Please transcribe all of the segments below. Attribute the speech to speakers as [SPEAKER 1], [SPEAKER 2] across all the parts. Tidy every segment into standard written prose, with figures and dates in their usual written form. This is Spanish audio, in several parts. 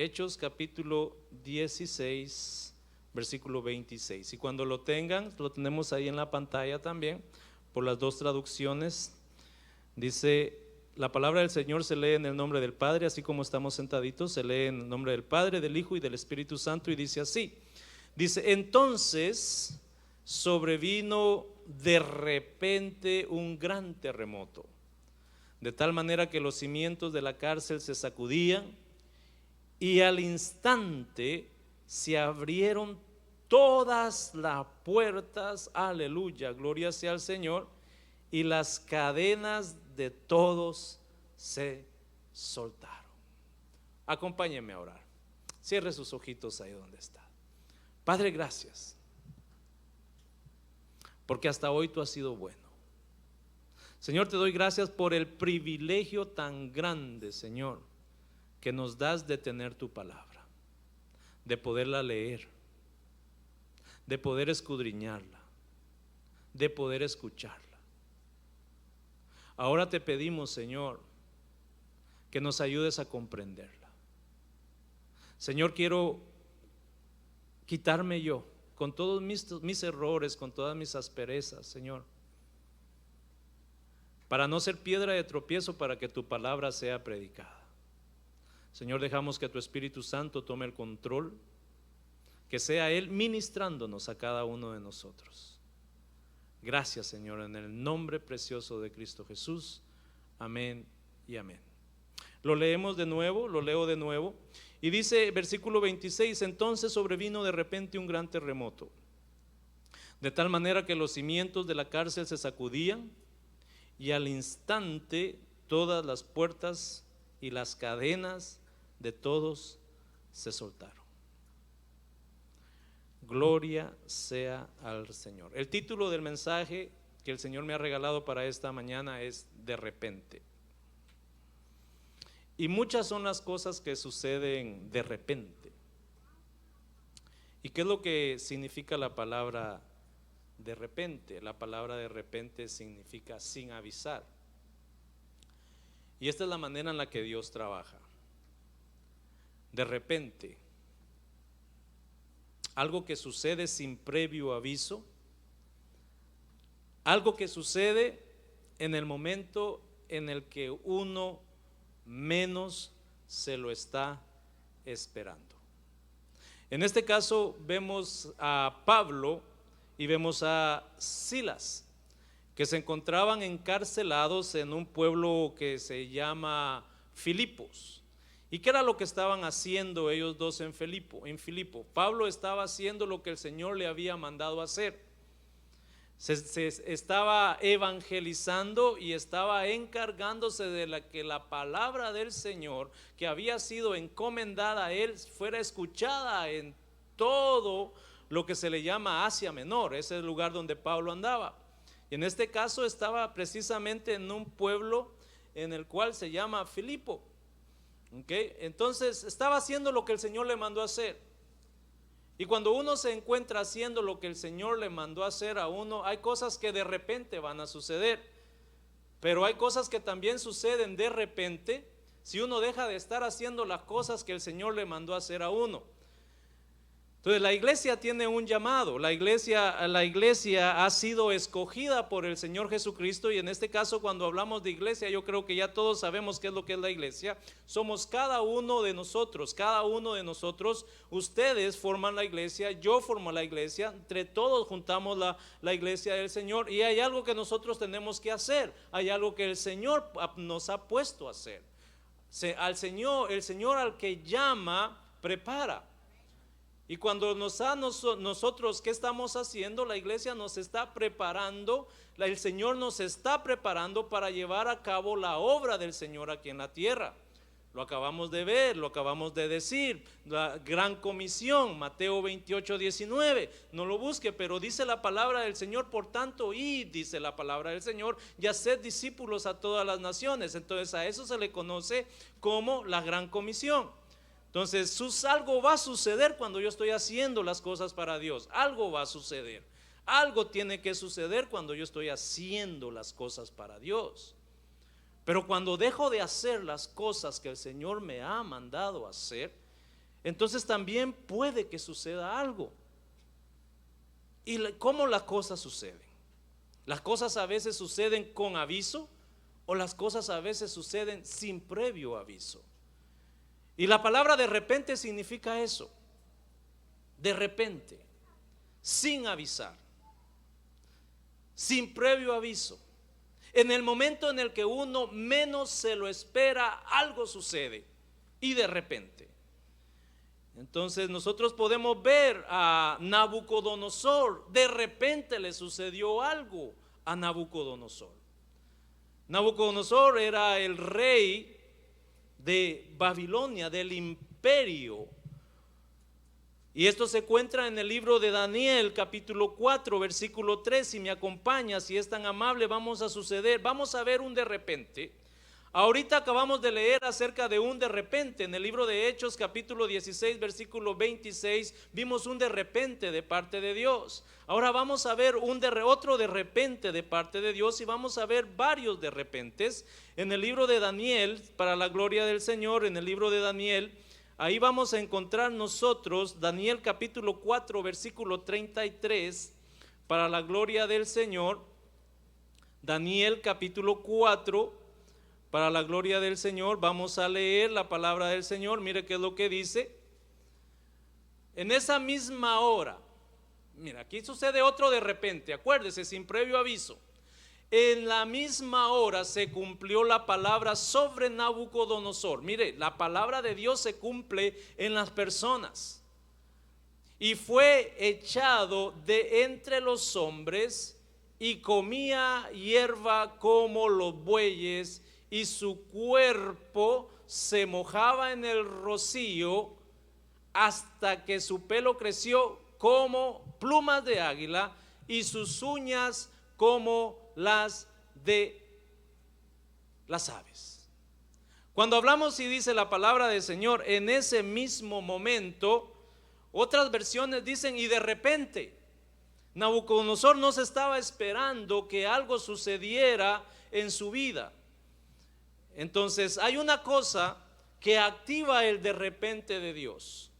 [SPEAKER 1] Hechos capítulo 16, versículo 26. Y cuando lo tengan, lo tenemos ahí en la pantalla también, por las dos traducciones. Dice: la palabra del Señor se lee en el nombre del Padre, así como estamos sentaditos, se lee en el nombre del Padre, del Hijo y del Espíritu Santo, y dice así. Dice: entonces sobrevino de repente un gran terremoto, de tal manera que los cimientos de la cárcel se sacudían, y al instante se abrieron todas las puertas, aleluya, gloria sea al Señor, y las cadenas de todos se soltaron. Acompáñenme a orar. Cierre sus ojitos ahí donde está. Padre, gracias, porque hasta hoy tú has sido bueno. Señor, te doy gracias por el privilegio tan grande, Señor, que nos das de tener tu palabra, de poderla leer, de poder escudriñarla, de poder escucharla. Ahora te pedimos, Señor, que nos ayudes a comprenderla. Señor, quiero quitarme yo con todos mis errores, con todas mis asperezas, Señor, para no ser piedra de tropiezo, para que tu palabra sea predicada. Señor, dejamos que tu Espíritu Santo tome el control, que sea Él ministrándonos a cada uno de nosotros. Gracias, Señor, en el nombre precioso de Cristo Jesús. Amén y amén. Lo leemos de nuevo, lo leo de nuevo. Y dice versículo 26: entonces sobrevino de repente un gran terremoto, de tal manera que los cimientos de la cárcel se sacudían, y al instante todas las puertas y las cadenas de todos se soltaron. Gloria sea al Señor. El título del mensaje que el Señor me ha regalado para esta mañana es de repente. Y muchas son las cosas que suceden de repente. ¿Y qué es lo que significa la palabra de repente? La palabra de repente significa sin avisar. Y esta es la manera en la que Dios trabaja. De repente, algo que sucede sin previo aviso, algo que sucede en el momento en el que uno menos se lo está esperando. En este caso vemos a Pablo y vemos a Silas, que se encontraban encarcelados en un pueblo que se llama Filipos. ¿Y qué era lo que estaban haciendo ellos dos en Filipo? Pablo estaba haciendo lo que el Señor le había mandado hacer. Se estaba evangelizando y estaba encargándose de que la palabra del Señor, que había sido encomendada a él, fuera escuchada en todo lo que se le llama Asia Menor. Ese es el lugar donde Pablo andaba. Y en este caso estaba precisamente en un pueblo en el cual se llama Filipo. Entonces estaba haciendo lo que el Señor le mandó a hacer. Y cuando uno se encuentra haciendo lo que el Señor le mandó a hacer a uno, hay cosas que de repente van a suceder, pero hay cosas que también suceden de repente si uno deja de estar haciendo las cosas que el Señor le mandó a hacer a uno. Entonces la iglesia tiene un llamado, la iglesia ha sido escogida por el Señor Jesucristo, y en este caso cuando hablamos de iglesia, yo creo que ya todos sabemos qué es lo que es la iglesia. Somos cada uno de nosotros, ustedes forman la iglesia, yo formo la iglesia, entre todos juntamos la iglesia del Señor, y hay algo que nosotros tenemos que hacer, hay algo que el Señor nos ha puesto a hacer. El Señor al que llama, prepara. Y cuando nosotros, ¿qué estamos haciendo? La iglesia nos está preparando, el Señor nos está preparando para llevar a cabo la obra del Señor aquí en la tierra. Lo acabamos de ver, lo acabamos de decir, la gran comisión, Mateo 28:19, no lo busque, pero dice la palabra del Señor: por tanto, id, dice la palabra del Señor, y haced discípulos a todas las naciones. Entonces a eso se le conoce como la gran comisión. Entonces algo va a suceder cuando yo estoy haciendo las cosas para Dios. Algo va a suceder. Algo tiene que suceder cuando yo estoy haciendo las cosas para Dios. Pero cuando dejo de hacer las cosas que el Señor me ha mandado hacer, entonces también puede que suceda algo. ¿Y cómo las cosas suceden? Las cosas a veces suceden con aviso, o las cosas a veces suceden sin previo aviso. Y la palabra de repente significa eso, de repente, sin avisar, sin previo aviso. En el momento en el que uno menos se lo espera, algo sucede y de repente. Entonces nosotros podemos ver a Nabucodonosor, de repente le sucedió algo a Nabucodonosor. Nabucodonosor era el rey de Babilonia, del imperio. Y esto se encuentra en el libro de Daniel, capítulo 4, versículo 3. Si me acompaña, si es tan amable, vamos a ver un de repente. Ahorita acabamos de leer acerca de un de repente. En el libro de Hechos, capítulo 16, versículo 26, vimos un de repente de parte de Dios. Ahora vamos a ver otro de repente de parte de Dios, y vamos a ver varios de repentes en el libro de Daniel, para la gloria del Señor. En el libro de Daniel, ahí vamos a encontrar nosotros Daniel capítulo 4, versículo 33, para la gloria del Señor. Daniel capítulo 4, para la gloria del Señor. Vamos a leer la palabra del Señor. Mire qué es lo que dice. En esa misma hora, mira, aquí sucede otro de repente, acuérdese, sin previo aviso. En la misma hora se cumplió la palabra sobre Nabucodonosor. Mire, la palabra de Dios se cumple en las personas. Y fue echado de entre los hombres y comía hierba como los bueyes, y su cuerpo se mojaba en el rocío hasta que su pelo creció como plumas de águila y sus uñas como las de las aves. Cuando hablamos y dice la palabra del Señor, en ese mismo momento, otras versiones dicen y de repente. Nabucodonosor no se estaba esperando que algo sucediera en su vida. Entonces hay una cosa que activa el de repente de Dios.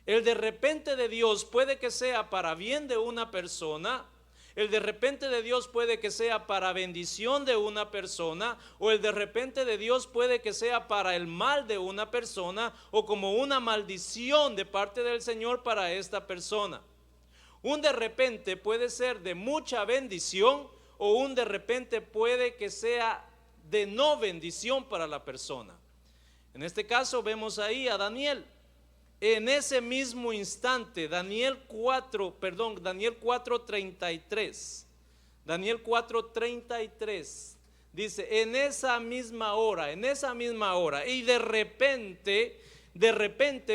[SPEAKER 1] El de repente de Dios puede que sea para bien de una persona, el de repente de Dios puede que sea para bendición de una persona, o el de repente de Dios puede que sea para el mal de una persona, o como una maldición de parte del Señor para esta persona. Un de repente puede ser de mucha bendición, o un de repente puede que sea de no bendición para la persona. En este caso vemos ahí a Daniel. En ese mismo instante, Daniel 4:33. Daniel 4:33 dice, en esa misma hora, y de repente,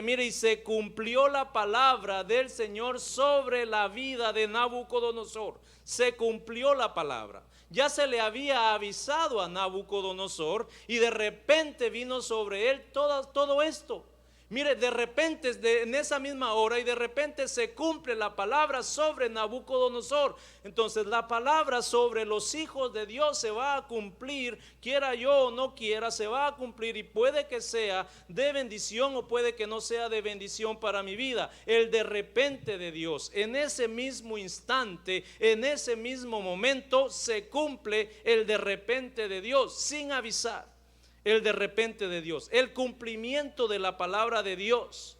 [SPEAKER 1] mire, y se cumplió la palabra del Señor sobre la vida de Nabucodonosor. Se cumplió la palabra. Ya se le había avisado a Nabucodonosor y de repente vino sobre él todo esto. Mire, de repente, en esa misma hora, y de repente se cumple la palabra sobre Nabucodonosor. Entonces la palabra sobre los hijos de Dios se va a cumplir, quiera yo o no quiera, se va a cumplir, y puede que sea de bendición o puede que no sea de bendición para mi vida. El de repente de Dios, en ese mismo instante, en ese mismo momento, se cumple el de repente de Dios sin avisar. El de repente de Dios, el cumplimiento de la palabra de Dios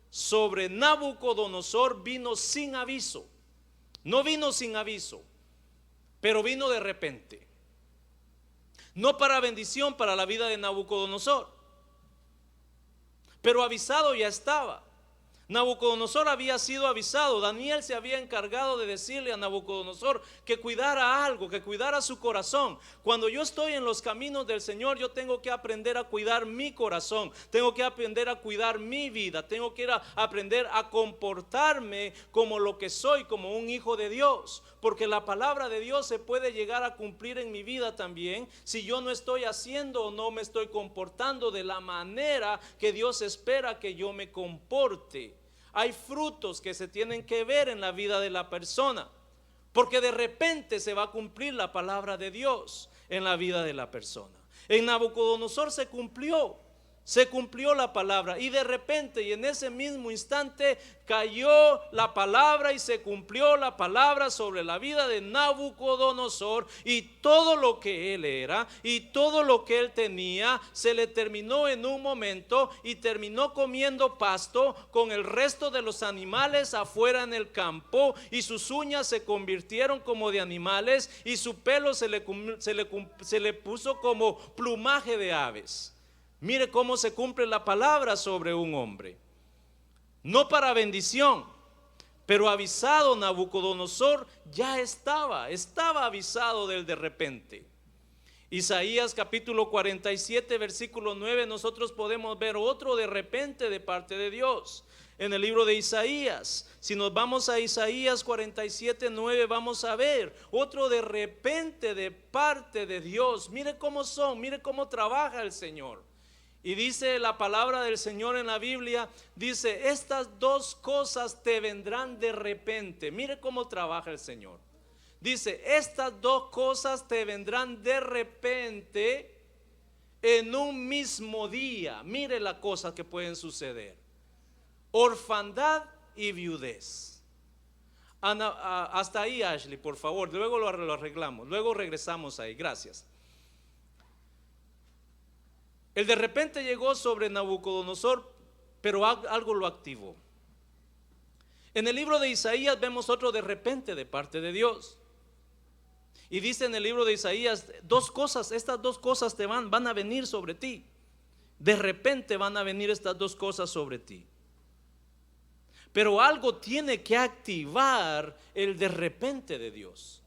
[SPEAKER 1] sobre Nabucodonosor vino sin aviso. No vino sin aviso, pero vino de repente. No para bendición para la vida de Nabucodonosor, pero avisado ya estaba. Nabucodonosor había sido avisado. Daniel se había encargado de decirle a Nabucodonosor que cuidara algo, que cuidara su corazón. Cuando yo estoy en los caminos del Señor, yo tengo que aprender a cuidar mi corazón, tengo que aprender a cuidar mi vida, tengo que aprender a comportarme como lo que soy, como un hijo de Dios, porque la palabra de Dios se puede llegar a cumplir en mi vida también si yo no estoy haciendo o no me estoy comportando de la manera que Dios espera que yo me comporte. Hay frutos que se tienen que ver en la vida de la persona, porque de repente se va a cumplir la palabra de Dios en la vida de la persona. En Nabucodonosor se cumplió. se cumplió la palabra, y de repente y en ese mismo instante cayó la palabra y se cumplió la palabra sobre la vida de Nabucodonosor, y todo lo que él era y todo lo que él tenía se le terminó en un momento, y terminó comiendo pasto con el resto de los animales afuera en el campo, y sus uñas se convirtieron como de animales, y su pelo se le puso como plumaje de aves. Mire cómo se cumple la palabra sobre un hombre. No para bendición, pero avisado Nabucodonosor ya estaba avisado del de repente. Isaías capítulo 47 versículo 9, nosotros podemos ver otro de repente de parte de Dios. En el libro de Isaías, si nos vamos a Isaías 47, 9, vamos a ver otro de repente de parte de Dios. Mire cómo mire cómo trabaja el Señor. Y dice la palabra del Señor en la Biblia, dice, estas dos cosas te vendrán de repente. Mire cómo trabaja el Señor. Dice, estas dos cosas te vendrán de repente en un mismo día. Mire las cosas que pueden suceder: orfandad y viudez. Hasta ahí, Ashley, por favor. Luego lo arreglamos, luego regresamos ahí. Gracias. El de repente llegó sobre Nabucodonosor, pero algo lo activó. En el libro de Isaías vemos otro de repente de parte de Dios. Y dice en el libro de Isaías, estas dos cosas te van a venir sobre ti. De repente van a venir estas dos cosas sobre ti. Pero algo tiene que activar el de repente de Dios.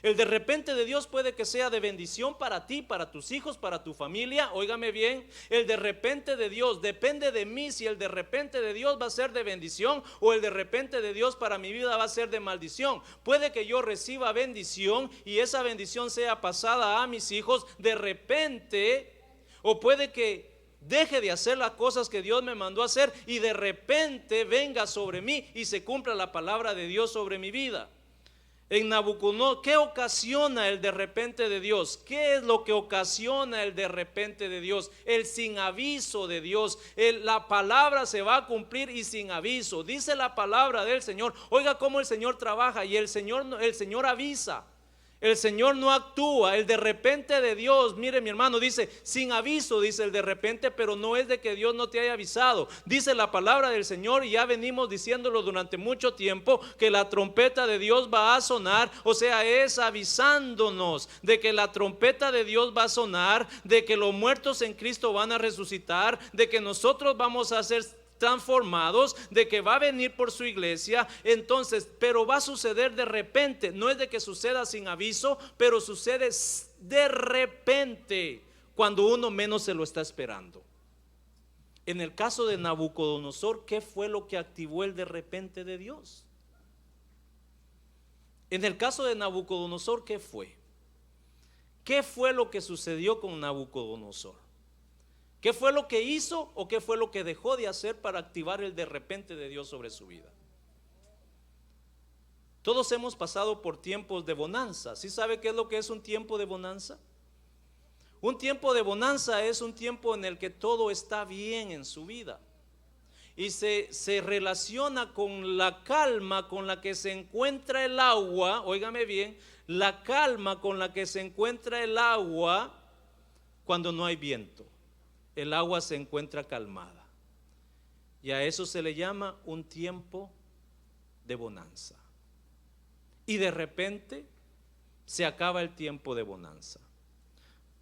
[SPEAKER 1] El de repente de Dios puede que sea de bendición para ti, para tus hijos, para tu familia. Óigame bien, el de repente de Dios depende de mí si el de repente de Dios va a ser de bendición o el de repente de Dios para mi vida va a ser de maldición. Puede que yo reciba bendición y esa bendición sea pasada a mis hijos de repente, o puede que deje de hacer las cosas que Dios me mandó a hacer y de repente venga sobre mí y se cumpla la palabra de Dios sobre mi vida. En Nabucodonosor, ¿qué ocasiona el de repente de Dios? ¿Qué es lo que ocasiona el de repente de Dios? El sin aviso de Dios. La palabra se va a cumplir y sin aviso. Dice la palabra del Señor. Oiga cómo el Señor trabaja y el Señor avisa. El Señor no actúa. El de repente de Dios, mire mi hermano, dice sin aviso, dice el de repente, pero no es de que Dios no te haya avisado. Dice la palabra del Señor, y ya venimos diciéndolo durante mucho tiempo, que la trompeta de Dios va a sonar. O sea, es avisándonos de que la trompeta de Dios va a sonar, de que los muertos en Cristo van a resucitar, de que nosotros vamos a ser transformados, de que va a venir por su iglesia. Entonces, pero va a suceder de repente. No es de que suceda sin aviso, pero sucede de repente cuando uno menos se lo está esperando. En el caso de Nabucodonosor, ¿qué fue lo que activó el de repente de Dios? En el caso de Nabucodonosor, ¿qué fue? ¿Qué fue lo que sucedió con Nabucodonosor? ¿Qué fue lo que hizo o qué fue lo que dejó de hacer para activar el de repente de Dios sobre su vida? Todos hemos pasado por tiempos de bonanza. ¿Sí sabe qué es lo que es un tiempo de bonanza? Un tiempo de bonanza es un tiempo en el que todo está bien en su vida. Y se relaciona con la calma con la que se encuentra el agua. Óigame bien, la calma con la que se encuentra el agua cuando no hay viento. El agua se encuentra calmada. Y a eso se le llama un tiempo de bonanza. Y de repente se acaba el tiempo de bonanza.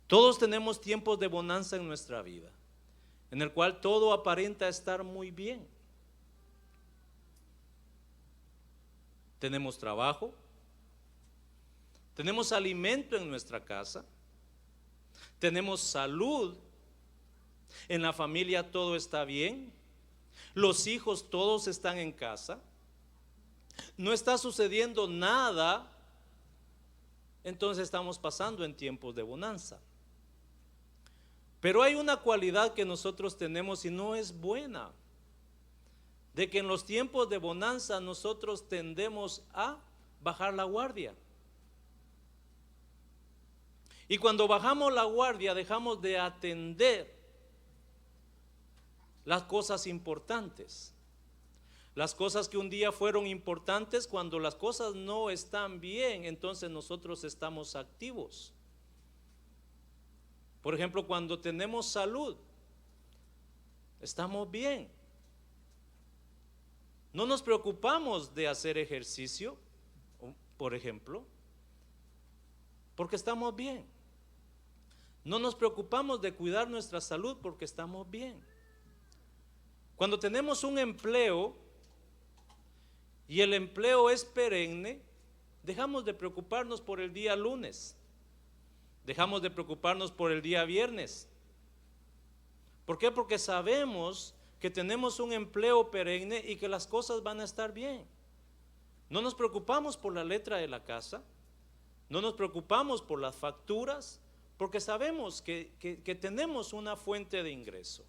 [SPEAKER 1] Todos tenemos tiempos de bonanza en nuestra vida, en el cual todo aparenta estar muy bien. Tenemos trabajo, tenemos alimento en nuestra casa, tenemos salud, en la familia todo está bien, los hijos todos están en casa, no está sucediendo nada. Entonces estamos pasando en tiempos de bonanza. Pero hay una cualidad que nosotros tenemos y no es buena, de que en los tiempos de bonanza nosotros tendemos a bajar la guardia. Y cuando bajamos la guardia dejamos de atender las cosas importantes. Las cosas que un día fueron importantes, cuando las cosas no están bien, entonces nosotros estamos activos. Por ejemplo, cuando tenemos salud, estamos bien. No nos preocupamos de hacer ejercicio, por ejemplo, porque estamos bien. No nos preocupamos de cuidar nuestra salud porque estamos bien. Cuando tenemos un empleo y el empleo es perenne, dejamos de preocuparnos por el día lunes, dejamos de preocuparnos por el día viernes. ¿Por qué? Porque sabemos que tenemos un empleo perenne y que las cosas van a estar bien. No nos preocupamos por la letra de la casa, no nos preocupamos por las facturas, porque sabemos que tenemos una fuente de ingreso.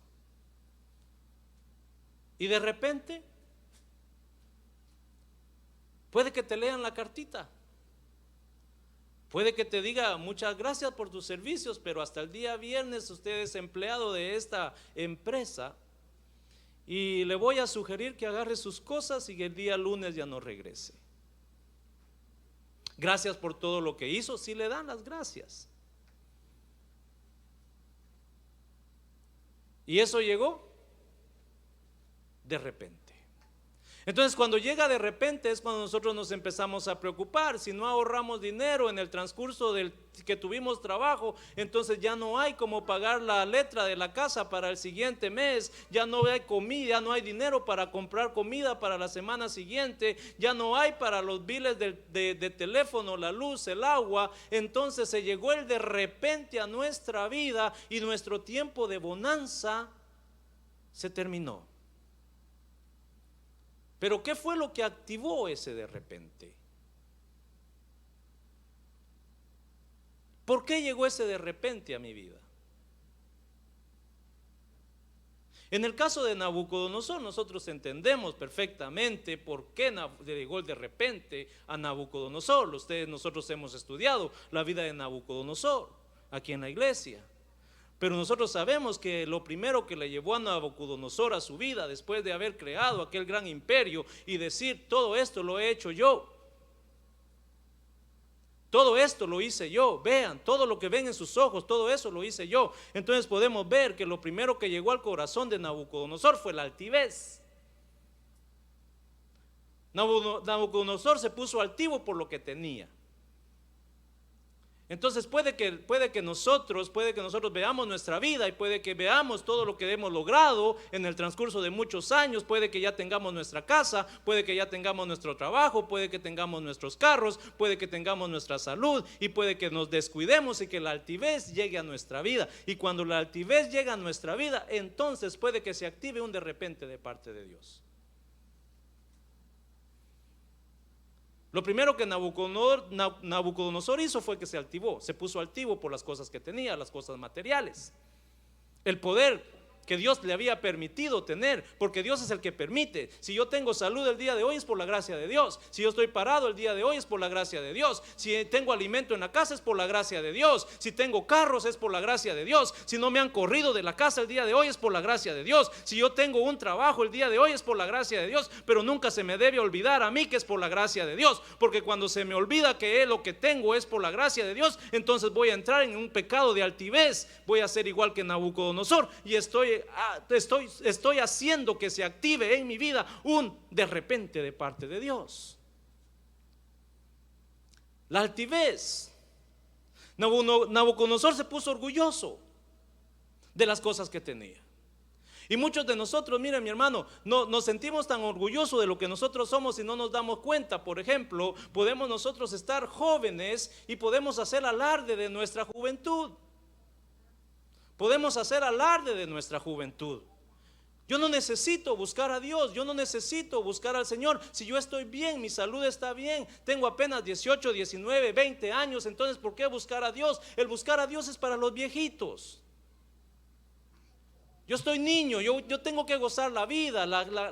[SPEAKER 1] Y de repente puede que te lean la cartita, puede que te diga muchas gracias por tus servicios, pero hasta el día viernes usted es empleado de esta empresa y le voy a sugerir que agarre sus cosas y el día lunes ya no regrese. Gracias por todo lo que hizo, sí le dan las gracias. Y eso llegó de repente. Entonces, cuando llega de repente es cuando nosotros nos empezamos a preocupar. Si no ahorramos dinero en el transcurso del que tuvimos trabajo, entonces ya no hay como pagar la letra de la casa para el siguiente mes, ya no hay comida, ya no hay dinero para comprar comida para la semana siguiente, ya no hay para los biles de teléfono, la luz, el agua. Entonces se llegó el de repente a nuestra vida y nuestro tiempo de bonanza se terminó. Pero ¿qué fue lo que activó ese de repente? ¿Por qué llegó ese de repente a mi vida? En el caso de Nabucodonosor, nosotros entendemos perfectamente por qué llegó el de repente a Nabucodonosor. Nosotros hemos estudiado la vida de Nabucodonosor aquí en la iglesia. Pero nosotros sabemos que lo primero que le llevó a Nabucodonosor a su vida, después de haber creado aquel gran imperio y decir, todo esto lo he hecho yo, todo esto lo hice yo, vean, todo lo que ven en sus ojos, todo eso lo hice yo. Entonces podemos ver que lo primero que llegó al corazón de Nabucodonosor fue la altivez. Nabucodonosor se puso altivo por lo que tenía. Entonces puede que nosotros veamos nuestra vida y puede que veamos todo lo que hemos logrado en el transcurso de muchos años. Puede que ya tengamos nuestra casa, puede que ya tengamos nuestro trabajo, puede que tengamos nuestros carros, puede que tengamos nuestra salud y puede que nos descuidemos y que la altivez llegue a nuestra vida. Y cuando la altivez llega a nuestra vida, entonces puede que se active un de repente de parte de Dios. Lo primero que Nabucodonosor hizo fue que se altivó, se puso altivo por las cosas que tenía, las cosas materiales, el poder que Dios le había permitido tener, porque Dios es el que permite. Si yo tengo salud el día de hoy es por la gracia de Dios, si yo estoy parado el día de hoy es por la gracia de Dios, si tengo alimento en la casa es por la gracia de Dios, si tengo carros es por la gracia de Dios, si no me han corrido de la casa el día de hoy es por la gracia de Dios, si yo tengo un trabajo el día de hoy es por la gracia de Dios. Pero nunca se me debe olvidar a mí que es por la gracia de Dios, porque cuando se me olvida que lo que tengo es por la gracia de Dios, entonces voy a entrar en un pecado de altivez, voy a ser igual que Nabucodonosor y estoy haciendo que se active en mi vida un de repente de parte de Dios. La altivez. Nabucodonosor se puso orgulloso de las cosas que tenía. Y muchos de nosotros, miren mi hermano, nos sentimos tan orgullosos de lo que nosotros somos y no nos damos cuenta. Por ejemplo, podemos nosotros estar jóvenes y podemos hacer alarde de nuestra juventud. Podemos hacer alarde de nuestra juventud. Yo no necesito buscar a Dios, yo no necesito buscar al Señor. Si yo estoy bien, mi salud está bien, tengo apenas 18, 19, 20 años, entonces ¿por qué buscar a Dios? El buscar a Dios es para los viejitos. Yo estoy niño, yo tengo que gozar la vida.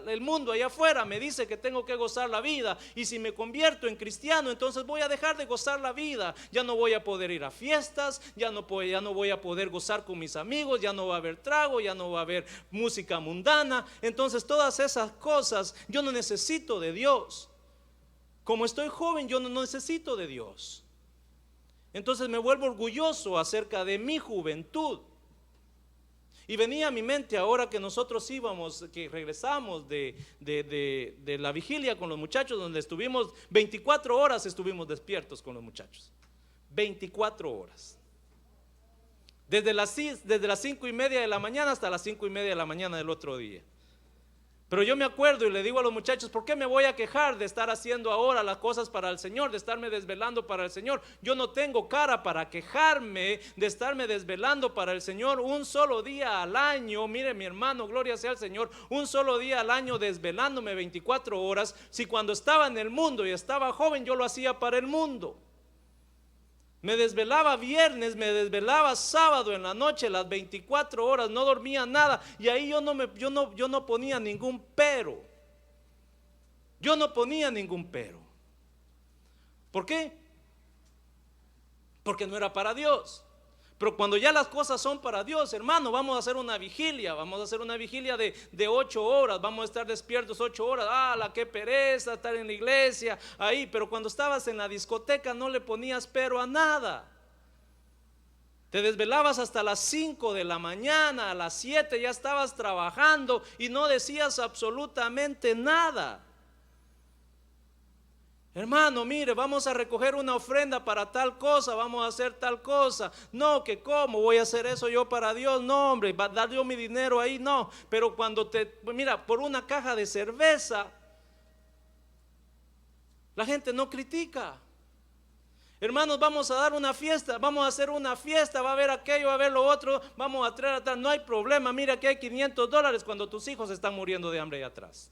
[SPEAKER 1] El mundo allá afuera me dice que tengo que gozar la vida. Y si me convierto en cristiano, entonces voy a dejar de gozar la vida. Ya no voy a poder ir a fiestas, ya no voy a poder gozar con mis amigos, ya no va a haber trago, ya no va a haber música mundana. Entonces todas esas cosas, yo no necesito de Dios. Como estoy joven, yo no necesito de Dios. Entonces me vuelvo orgulloso acerca de mi juventud. Y venía a mi mente ahora que nosotros íbamos, que regresamos de la vigilia con los muchachos, donde estuvimos 24 horas, estuvimos despiertos con los muchachos. 24 horas. Desde las 5:30 de la mañana hasta las 5:30 de la mañana del otro día. Pero yo me acuerdo y le digo a los muchachos, ¿por qué me voy a quejar de estar haciendo ahora las cosas para el Señor, de estarme desvelando para el Señor? Yo no tengo cara para quejarme de estarme desvelando para el Señor un solo día al año. Mire mi hermano, gloria sea al Señor, un solo día al año desvelándome 24 horas. Si cuando estaba en el mundo y estaba joven yo lo hacía para el mundo. Me desvelaba viernes, me desvelaba sábado en la noche, las 24 horas, no dormía nada. Y ahí yo no ponía ningún pero. Yo no ponía ningún pero. ¿Por qué? Porque no era para Dios. Pero cuando ya las cosas son para Dios, hermano, vamos a hacer una vigilia. Vamos a hacer una vigilia de 8 horas. Vamos a estar despiertos 8 horas. La qué pereza estar en la iglesia ahí. Pero cuando estabas en la discoteca no le ponías pero a nada. Te desvelabas hasta las 5 de la mañana. A las 7 ya estabas trabajando y no decías absolutamente nada. Hermano, mire, vamos a recoger una ofrenda para tal cosa, vamos a hacer tal cosa. No, que cómo voy a hacer eso yo para Dios. No, hombre, va a dar yo mi dinero ahí, no. Pero cuando mira, por una caja de cerveza, la gente no critica. Hermanos, vamos a dar una fiesta, vamos a hacer una fiesta, va a haber aquello, va a haber lo otro, vamos a traer a tal. No hay problema, mira que hay $500 cuando tus hijos están muriendo de hambre ahí atrás.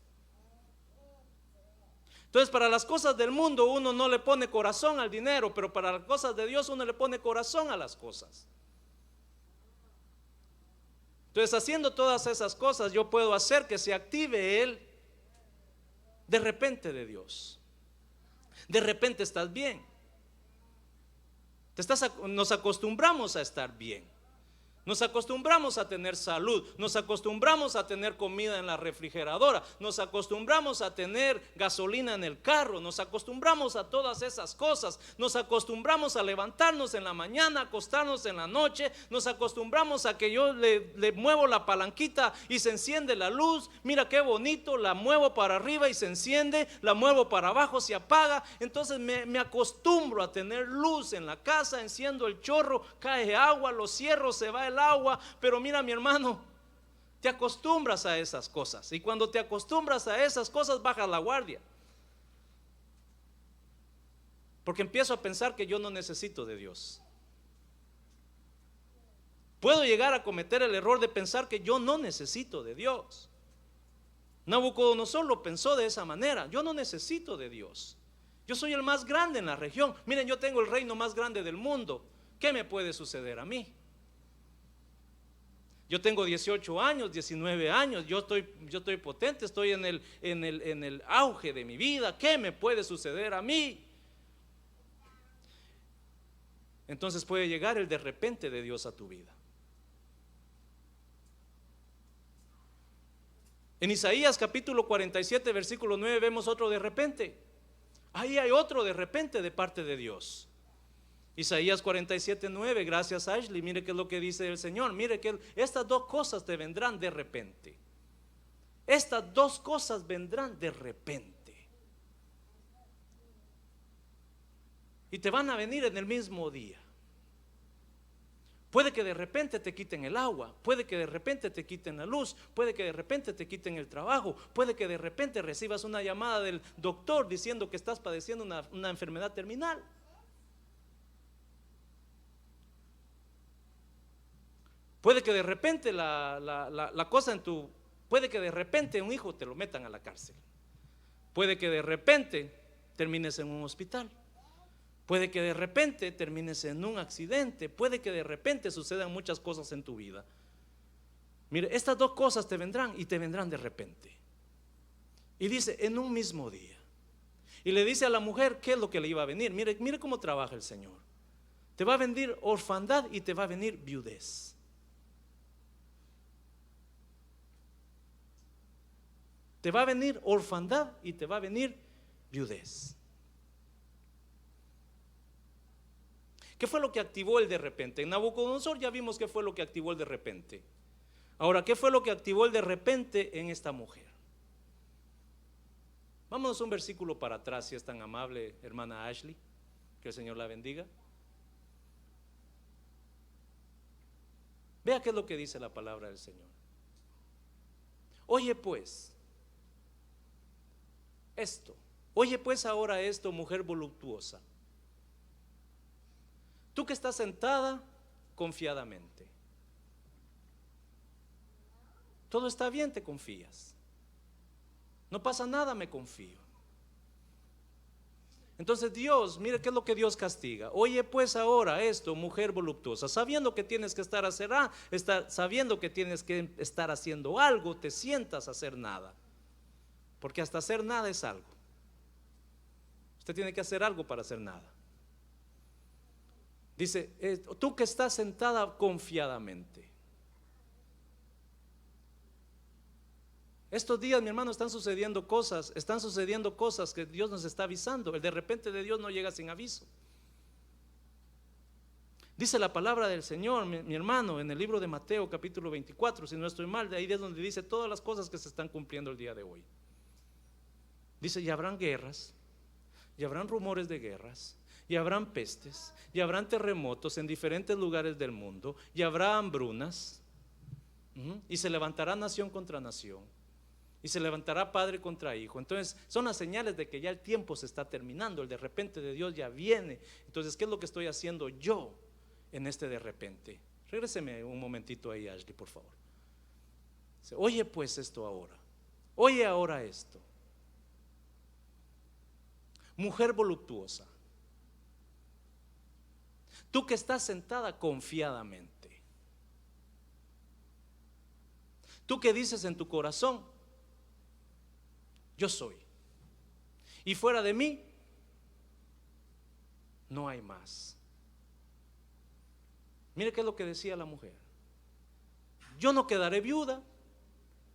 [SPEAKER 1] Entonces, para las cosas del mundo uno no le pone corazón al dinero, pero para las cosas de Dios uno le pone corazón a las cosas. Entonces, haciendo todas esas cosas, yo puedo hacer que se active el de repente de Dios. De repente estás bien. Nos acostumbramos a estar bien. Nos acostumbramos a tener salud, nos acostumbramos a tener comida en la refrigeradora, nos acostumbramos a tener gasolina en el carro, nos acostumbramos a todas esas cosas, nos acostumbramos a levantarnos en la mañana, acostarnos en la noche, nos acostumbramos a que yo le muevo la palanquita y se enciende la luz. Mira qué bonito, la muevo para arriba y se enciende, la muevo para abajo, se apaga. Entonces me acostumbro a tener luz en la casa, enciendo el chorro, cae agua, lo cierro, se va el agua. Pero mira mi hermano, te acostumbras a esas cosas, y cuando te acostumbras a esas cosas bajas la guardia, porque empiezo a pensar que yo no necesito de Dios. Puedo llegar a cometer el error de pensar que yo no necesito de Dios. Nabucodonosor lo pensó de esa manera: yo no necesito de Dios, yo soy el más grande en la región, miren, yo tengo el reino más grande del mundo, ¿qué me puede suceder a mí? Yo tengo 18 años, 19 años, yo estoy potente, estoy en el auge de mi vida. ¿Qué me puede suceder a mí? Entonces puede llegar el de repente de Dios a tu vida. En Isaías capítulo 47 versículo 9 vemos otro de repente. Ahí hay otro de repente de parte de Dios. Isaías 47:9, gracias Ashley, mire qué es lo que dice el Señor. Mire que estas dos cosas te vendrán de repente. Estas dos cosas vendrán de repente. Y te van a venir en el mismo día. Puede que de repente te quiten el agua, puede que de repente te quiten la luz, puede que de repente te quiten el trabajo, puede que de repente recibas una llamada del doctor diciendo que estás padeciendo una enfermedad terminal. Puede que de repente la cosa puede que de repente un hijo te lo metan a la cárcel. Puede que de repente termines en un hospital. Puede que de repente termines en un accidente. Puede que de repente sucedan muchas cosas en tu vida. Mire, estas dos cosas te vendrán y te vendrán de repente. Y dice, en un mismo día. Y le dice a la mujer qué es lo que le iba a venir. Mire cómo trabaja el Señor. Te va a venir orfandad y te va a venir viudez. Te va a venir orfandad y te va a venir viudez. ¿Qué fue lo que activó el de repente? En Nabucodonosor ya vimos qué fue lo que activó el de repente. Ahora, ¿qué fue lo que activó el de repente en esta mujer? Vámonos un versículo para atrás, si es tan amable, hermana Ashley. Que el Señor la bendiga. Vea qué es lo que dice la palabra del Señor. Oye pues esto, oye pues ahora esto, mujer voluptuosa, tú que estás sentada confiadamente, todo está bien, te confías, no pasa nada, me confío. Entonces Dios, mire qué es lo que Dios castiga. Oye pues ahora esto, mujer voluptuosa, sabiendo que tienes que sabiendo que tienes que estar haciendo algo, te sientas a hacer nada. Porque hasta hacer nada es algo. Usted tiene que hacer algo para hacer nada. Dice, tú que estás sentada confiadamente. Estos días, mi hermano, están sucediendo cosas que Dios nos está avisando. El de repente de Dios no llega sin aviso. Dice la palabra del Señor, mi hermano, en el libro de Mateo capítulo 24, si no estoy mal, de ahí es donde dice todas las cosas que se están cumpliendo el día de hoy. Dice, y habrán guerras, y habrán rumores de guerras, y habrán pestes, y habrán terremotos en diferentes lugares del mundo, y habrá hambrunas, y se levantará nación contra nación, y se levantará padre contra hijo. Entonces son las señales de que ya el tiempo se está terminando, el de repente de Dios ya viene. Entonces, ¿qué es lo que estoy haciendo yo en este de repente? Regréseme un momentito ahí, Ashley, por favor. Oye pues esto ahora, oye ahora esto, mujer voluptuosa, tú que estás sentada confiadamente, tú que dices en tu corazón, yo soy, y fuera de mí no hay más. Mire qué es lo que decía la mujer: yo no quedaré viuda,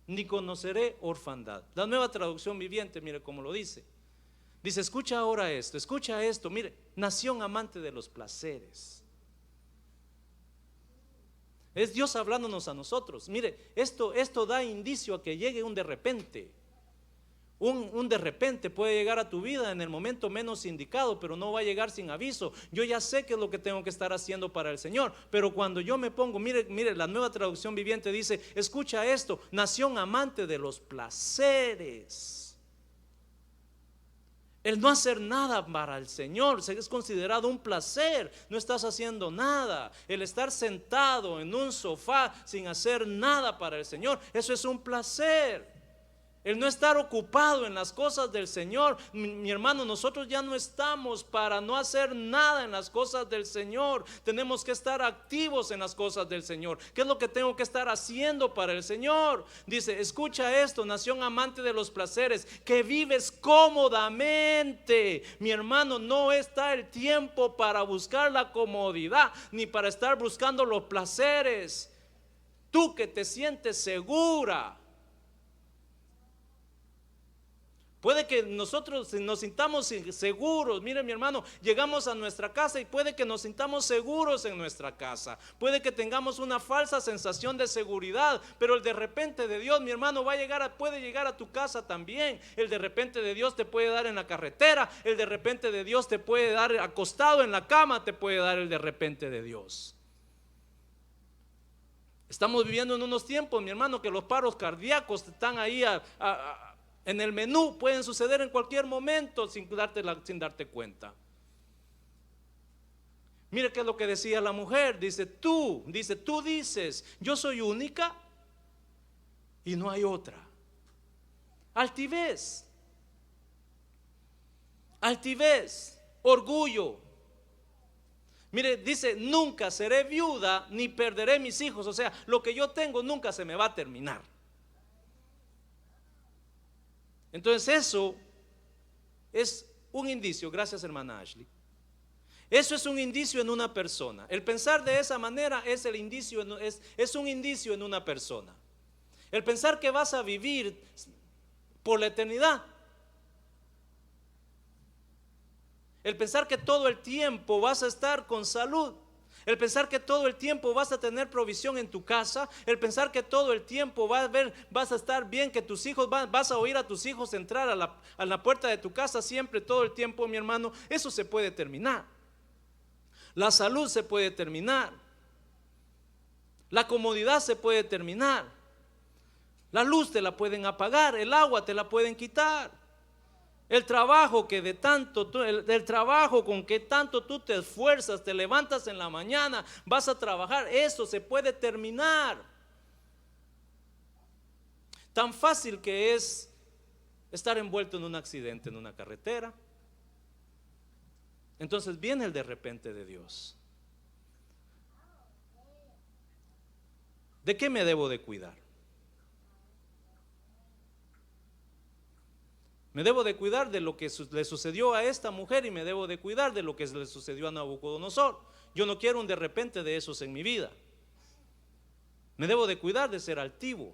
[SPEAKER 1] ni conoceré orfandad. La Nueva Traducción Viviente, mire cómo lo dice. Dice, escucha ahora esto, escucha esto. Mire, nación amante de los placeres. Es Dios hablándonos a nosotros. Mire, esto da indicio a que llegue un de repente. Un de repente puede llegar a tu vida en el momento menos indicado, pero no va a llegar sin aviso. Yo ya sé qué es lo que tengo que estar haciendo para el Señor, pero cuando yo me pongo, mire, la Nueva Traducción Viviente dice, escucha esto, nación amante de los placeres. El no hacer nada para el Señor es considerado un placer. No estás haciendo nada. El estar sentado en un sofá sin hacer nada para el Señor, eso es un placer. El no estar ocupado en las cosas del Señor. Mi hermano, nosotros ya no estamos para no hacer nada en las cosas del Señor. Tenemos que estar activos en las cosas del Señor. ¿Qué es lo que tengo que estar haciendo para el Señor? Dice, escucha esto, nación amante de los placeres, que vives cómodamente. Mi hermano, no está el tiempo para buscar la comodidad, ni para estar buscando los placeres. Tú que te sientes segura. Puede que nosotros nos sintamos seguros. Mire, mi hermano, llegamos a nuestra casa y puede que nos sintamos seguros en nuestra casa. Puede que tengamos una falsa sensación de seguridad, pero el de repente de Dios, mi hermano, puede llegar a tu casa también. El de repente de Dios te puede dar en la carretera. El de repente de Dios te puede dar acostado en la cama. Te puede dar el de repente de Dios. Estamos viviendo en unos tiempos, mi hermano, que los paros cardíacos están ahí en el menú, pueden suceder en cualquier momento sin darte cuenta. Mire qué es lo que decía la mujer. Tú dices, yo soy única y no hay otra. Altivez, orgullo. Mire, dice, nunca seré viuda ni perderé mis hijos. O sea, lo que yo tengo nunca se me va a terminar. Entonces eso es un indicio, gracias hermana Ashley. Eso es un indicio en una persona. El pensar de esa manera es el indicio, es un indicio en una persona. El pensar que vas a vivir por la eternidad. El pensar que todo el tiempo vas a estar con salud. El pensar que todo el tiempo vas a tener provisión en tu casa. El pensar que todo el tiempo vas a estar bien, que tus hijos, vas a oír a tus hijos entrar a la puerta de tu casa siempre, todo el tiempo, mi hermano. Eso se puede terminar. La salud se puede terminar. La comodidad se puede terminar. La luz te la pueden apagar. El agua te la pueden quitar. El trabajo el trabajo con que tanto tú te esfuerzas, te levantas en la mañana, vas a trabajar, eso se puede terminar. Tan fácil que es estar envuelto en un accidente en una carretera. Entonces viene el de repente de Dios. ¿De qué me debo de cuidar? Me debo de cuidar de lo que le sucedió a esta mujer y me debo de cuidar de lo que le sucedió a Nabucodonosor. Yo no quiero un de repente de esos en mi vida. Me debo de cuidar de ser altivo.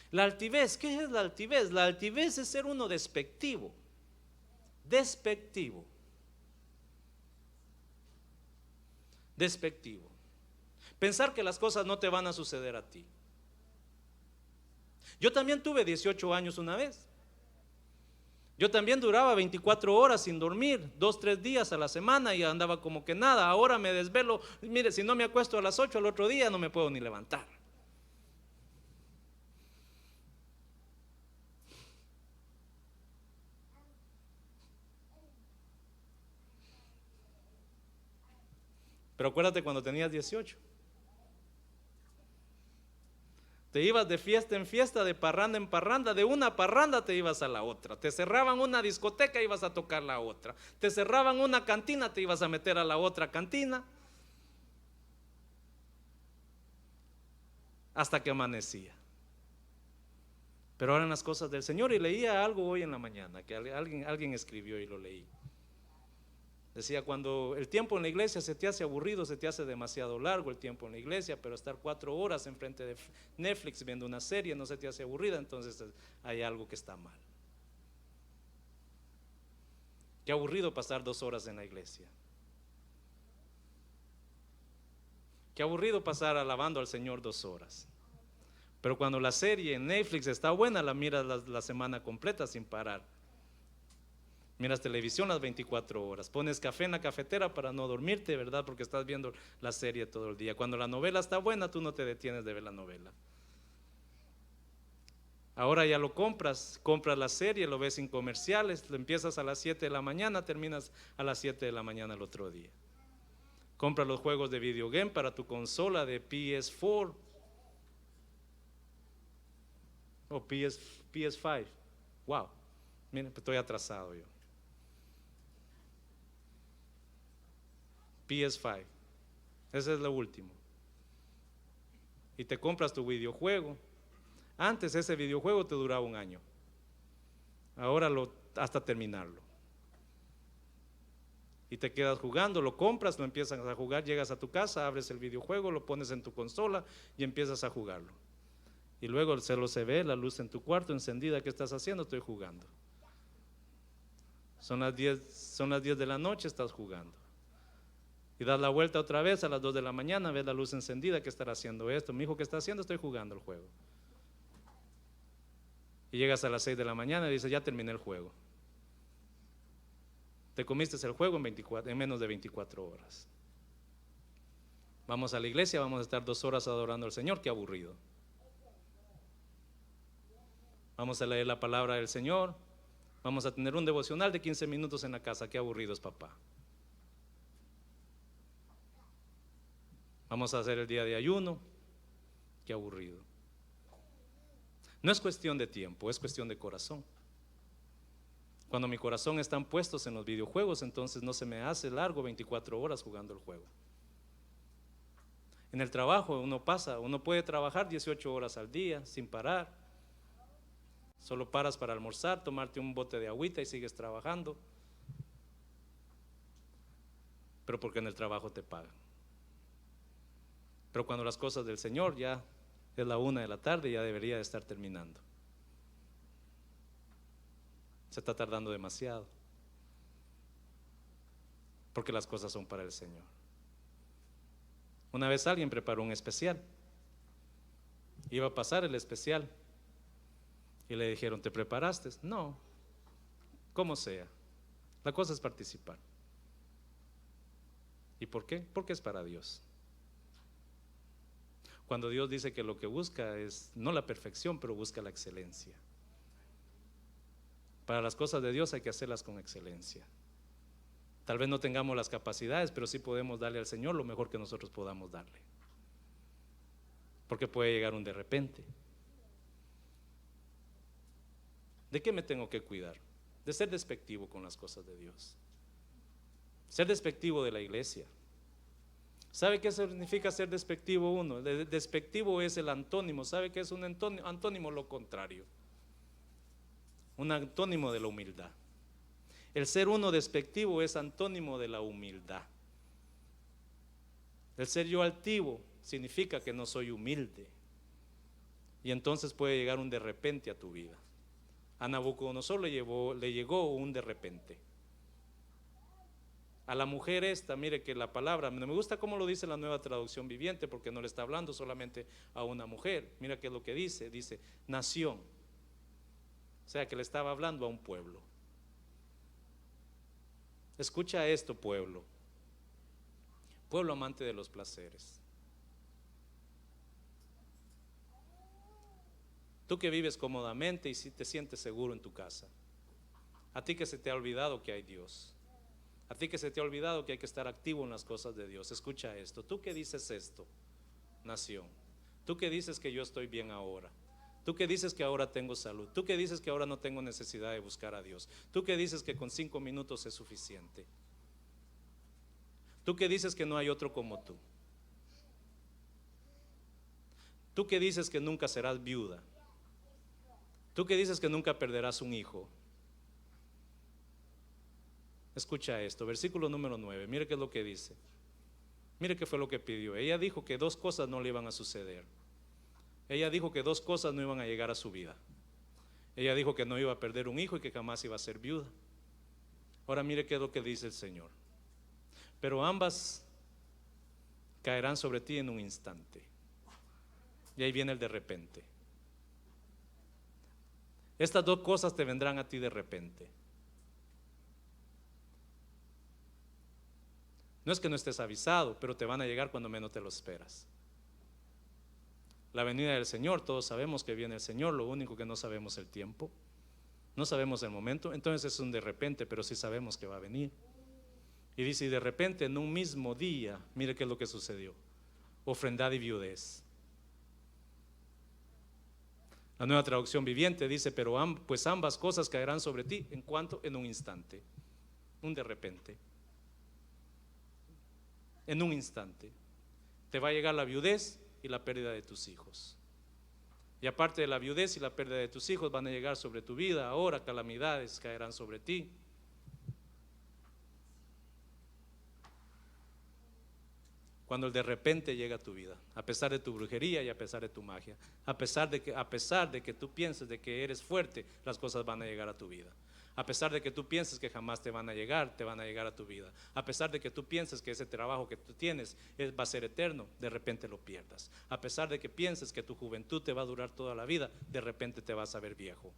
[SPEAKER 1] La altivez, ¿qué es la altivez? La altivez es ser uno despectivo. Despectivo. Despectivo. Pensar que las cosas no te van a suceder a ti. Yo también tuve 18 años una vez. Yo también duraba 24 horas sin dormir, 2-3 días a la semana y andaba como que nada. Ahora me desvelo, mire, si no me acuesto a las 8 al otro día no me puedo ni levantar. Pero acuérdate cuando tenías 18. Te ibas de fiesta en fiesta, de parranda en parranda, de una parranda te ibas a la otra. Te cerraban una discoteca, ibas a tocar la otra. Te cerraban una cantina, te ibas a meter a la otra cantina. Hasta que amanecía. Pero ahora en las cosas del Señor, y leía algo hoy en la mañana, que alguien escribió y lo leí. Decía, cuando el tiempo en la iglesia se te hace aburrido, se te hace demasiado largo el tiempo en la iglesia, pero estar 4 horas enfrente de Netflix viendo una serie no se te hace aburrida, entonces hay algo que está mal. Qué aburrido pasar 2 horas en la iglesia. Qué aburrido pasar alabando al Señor 2 horas. Pero cuando la serie en Netflix está buena, la miras la semana completa sin parar. Miras televisión las 24 horas, pones café en la cafetera para no dormirte, ¿verdad? Porque estás viendo la serie todo el día. Cuando la novela está buena, tú no te detienes de ver la novela. Ahora ya lo compras la serie, lo ves sin comerciales, lo empiezas a las 7 de la mañana, terminas a las 7 de la mañana el otro día. Compras los juegos de video game para tu consola de PS4 o PS5. Wow, miren, pues estoy atrasado yo. PS5, ese es lo último. Y te compras tu videojuego. Antes ese videojuego te duraba 1 año. Ahora hasta terminarlo. Y te quedas jugando, lo compras, lo empiezas a jugar, llegas a tu casa, abres el videojuego, lo pones en tu consola y empiezas a jugarlo. Y luego se ve la luz en tu cuarto encendida. ¿Qué estás haciendo? Estoy jugando. Son las 10 de la noche, estás jugando. Y das la vuelta otra vez a las 2 de la mañana, ves la luz encendida, ¿qué estará haciendo esto? Mi hijo, ¿qué está haciendo? Estoy jugando el juego. Y llegas a las 6 de la mañana y dices, ya terminé el juego. Te comiste el juego en menos de 24 horas. Vamos a la iglesia, vamos a estar 2 horas adorando al Señor, qué aburrido. Vamos a leer la palabra del Señor, vamos a tener un devocional de 15 minutos en la casa, qué aburrido es papá. Vamos a hacer el día de ayuno, qué aburrido. No es cuestión de tiempo, es cuestión de corazón. Cuando mi corazón están puestos en los videojuegos, entonces no se me hace largo 24 horas jugando el juego. En el trabajo uno puede trabajar 18 horas al día sin parar. Solo paras para almorzar, tomarte un bote de agüita y sigues trabajando. Pero porque en el trabajo te pagan. Pero cuando las cosas del Señor ya es la 1 de la tarde, ya debería de estar terminando. Se está tardando demasiado. Porque las cosas son para el Señor. Una vez alguien preparó un especial. Iba a pasar el especial. Y le dijeron, ¿te preparaste? No, como sea. La cosa es participar. ¿Y por qué? Porque es para Dios. Cuando Dios dice que lo que busca es no la perfección, pero busca la excelencia. Para las cosas de Dios hay que hacerlas con excelencia. Tal vez no tengamos las capacidades, pero sí podemos darle al Señor lo mejor que nosotros podamos darle. Porque puede llegar un de repente. ¿De qué me tengo que cuidar? De ser despectivo con las cosas de Dios. Ser despectivo de la iglesia. ¿Sabe qué significa ser despectivo uno? Despectivo es el antónimo. ¿Sabe qué es un antónimo? Lo contrario. Un antónimo de la humildad. El ser uno despectivo es antónimo de la humildad. El ser yo altivo significa que no soy humilde. Y entonces puede llegar un de repente a tu vida. A Nabucodonosor le llegó un de repente. A la mujer esta, mire que la palabra, me gusta cómo lo dice la Nueva Traducción Viviente, porque no le está hablando solamente a una mujer. Mira qué es lo que dice nación. O sea que le estaba hablando a un pueblo. Escucha esto, pueblo. Pueblo amante de los placeres. Tú que vives cómodamente y si te sientes seguro en tu casa. A ti que se te ha olvidado que hay Dios. A ti que se te ha olvidado que hay que estar activo en las cosas de Dios. Escucha esto. Tú que dices esto, nación. Tú que dices que yo estoy bien ahora. Tú que dices que ahora tengo salud. Tú que dices que ahora no tengo necesidad de buscar a Dios. Tú que dices que con 5 minutos es suficiente. Tú que dices que no hay otro como tú. Tú que dices que nunca serás viuda. Tú que dices que nunca perderás un hijo. Escucha esto, versículo número 9. Mire qué es lo que dice. Mire qué fue lo que pidió. Ella dijo que 2 cosas no le iban a suceder. Ella dijo que 2 cosas no iban a llegar a su vida. Ella dijo que no iba a perder un hijo y que jamás iba a ser viuda. Ahora mire qué es lo que dice el Señor. Pero ambas caerán sobre ti en un instante. Y ahí viene el de repente. Estas 2 cosas te vendrán a ti de repente. No es que no estés avisado, pero te van a llegar cuando menos te lo esperas. La venida del Señor, todos sabemos que viene el Señor, lo único que no sabemos el tiempo, no sabemos el momento, entonces es un de repente, pero sí sabemos que va a venir. Y dice, y de repente en un mismo día, mire qué es lo que sucedió, ofrendad y viudez. La Nueva Traducción Viviente dice, pero pues ambas cosas caerán sobre ti, ¿en cuánto? En un instante, un de repente. En un instante te va a llegar la viudez y la pérdida de tus hijos. Y aparte de la viudez y la pérdida de tus hijos, van a llegar sobre tu vida ahora, calamidades caerán sobre ti. Cuando el de repente llega a tu vida, a pesar de tu brujería y a pesar de tu magia, a pesar de que tú pienses de que eres fuerte, las cosas van a llegar a tu vida. A pesar de que tú pienses que jamás te van a llegar a tu vida. A pesar de que tú pienses que ese trabajo que tú tienes va a ser eterno, de repente lo pierdas. A pesar de que pienses que tu juventud te va a durar toda la vida, de repente te vas a ver viejo.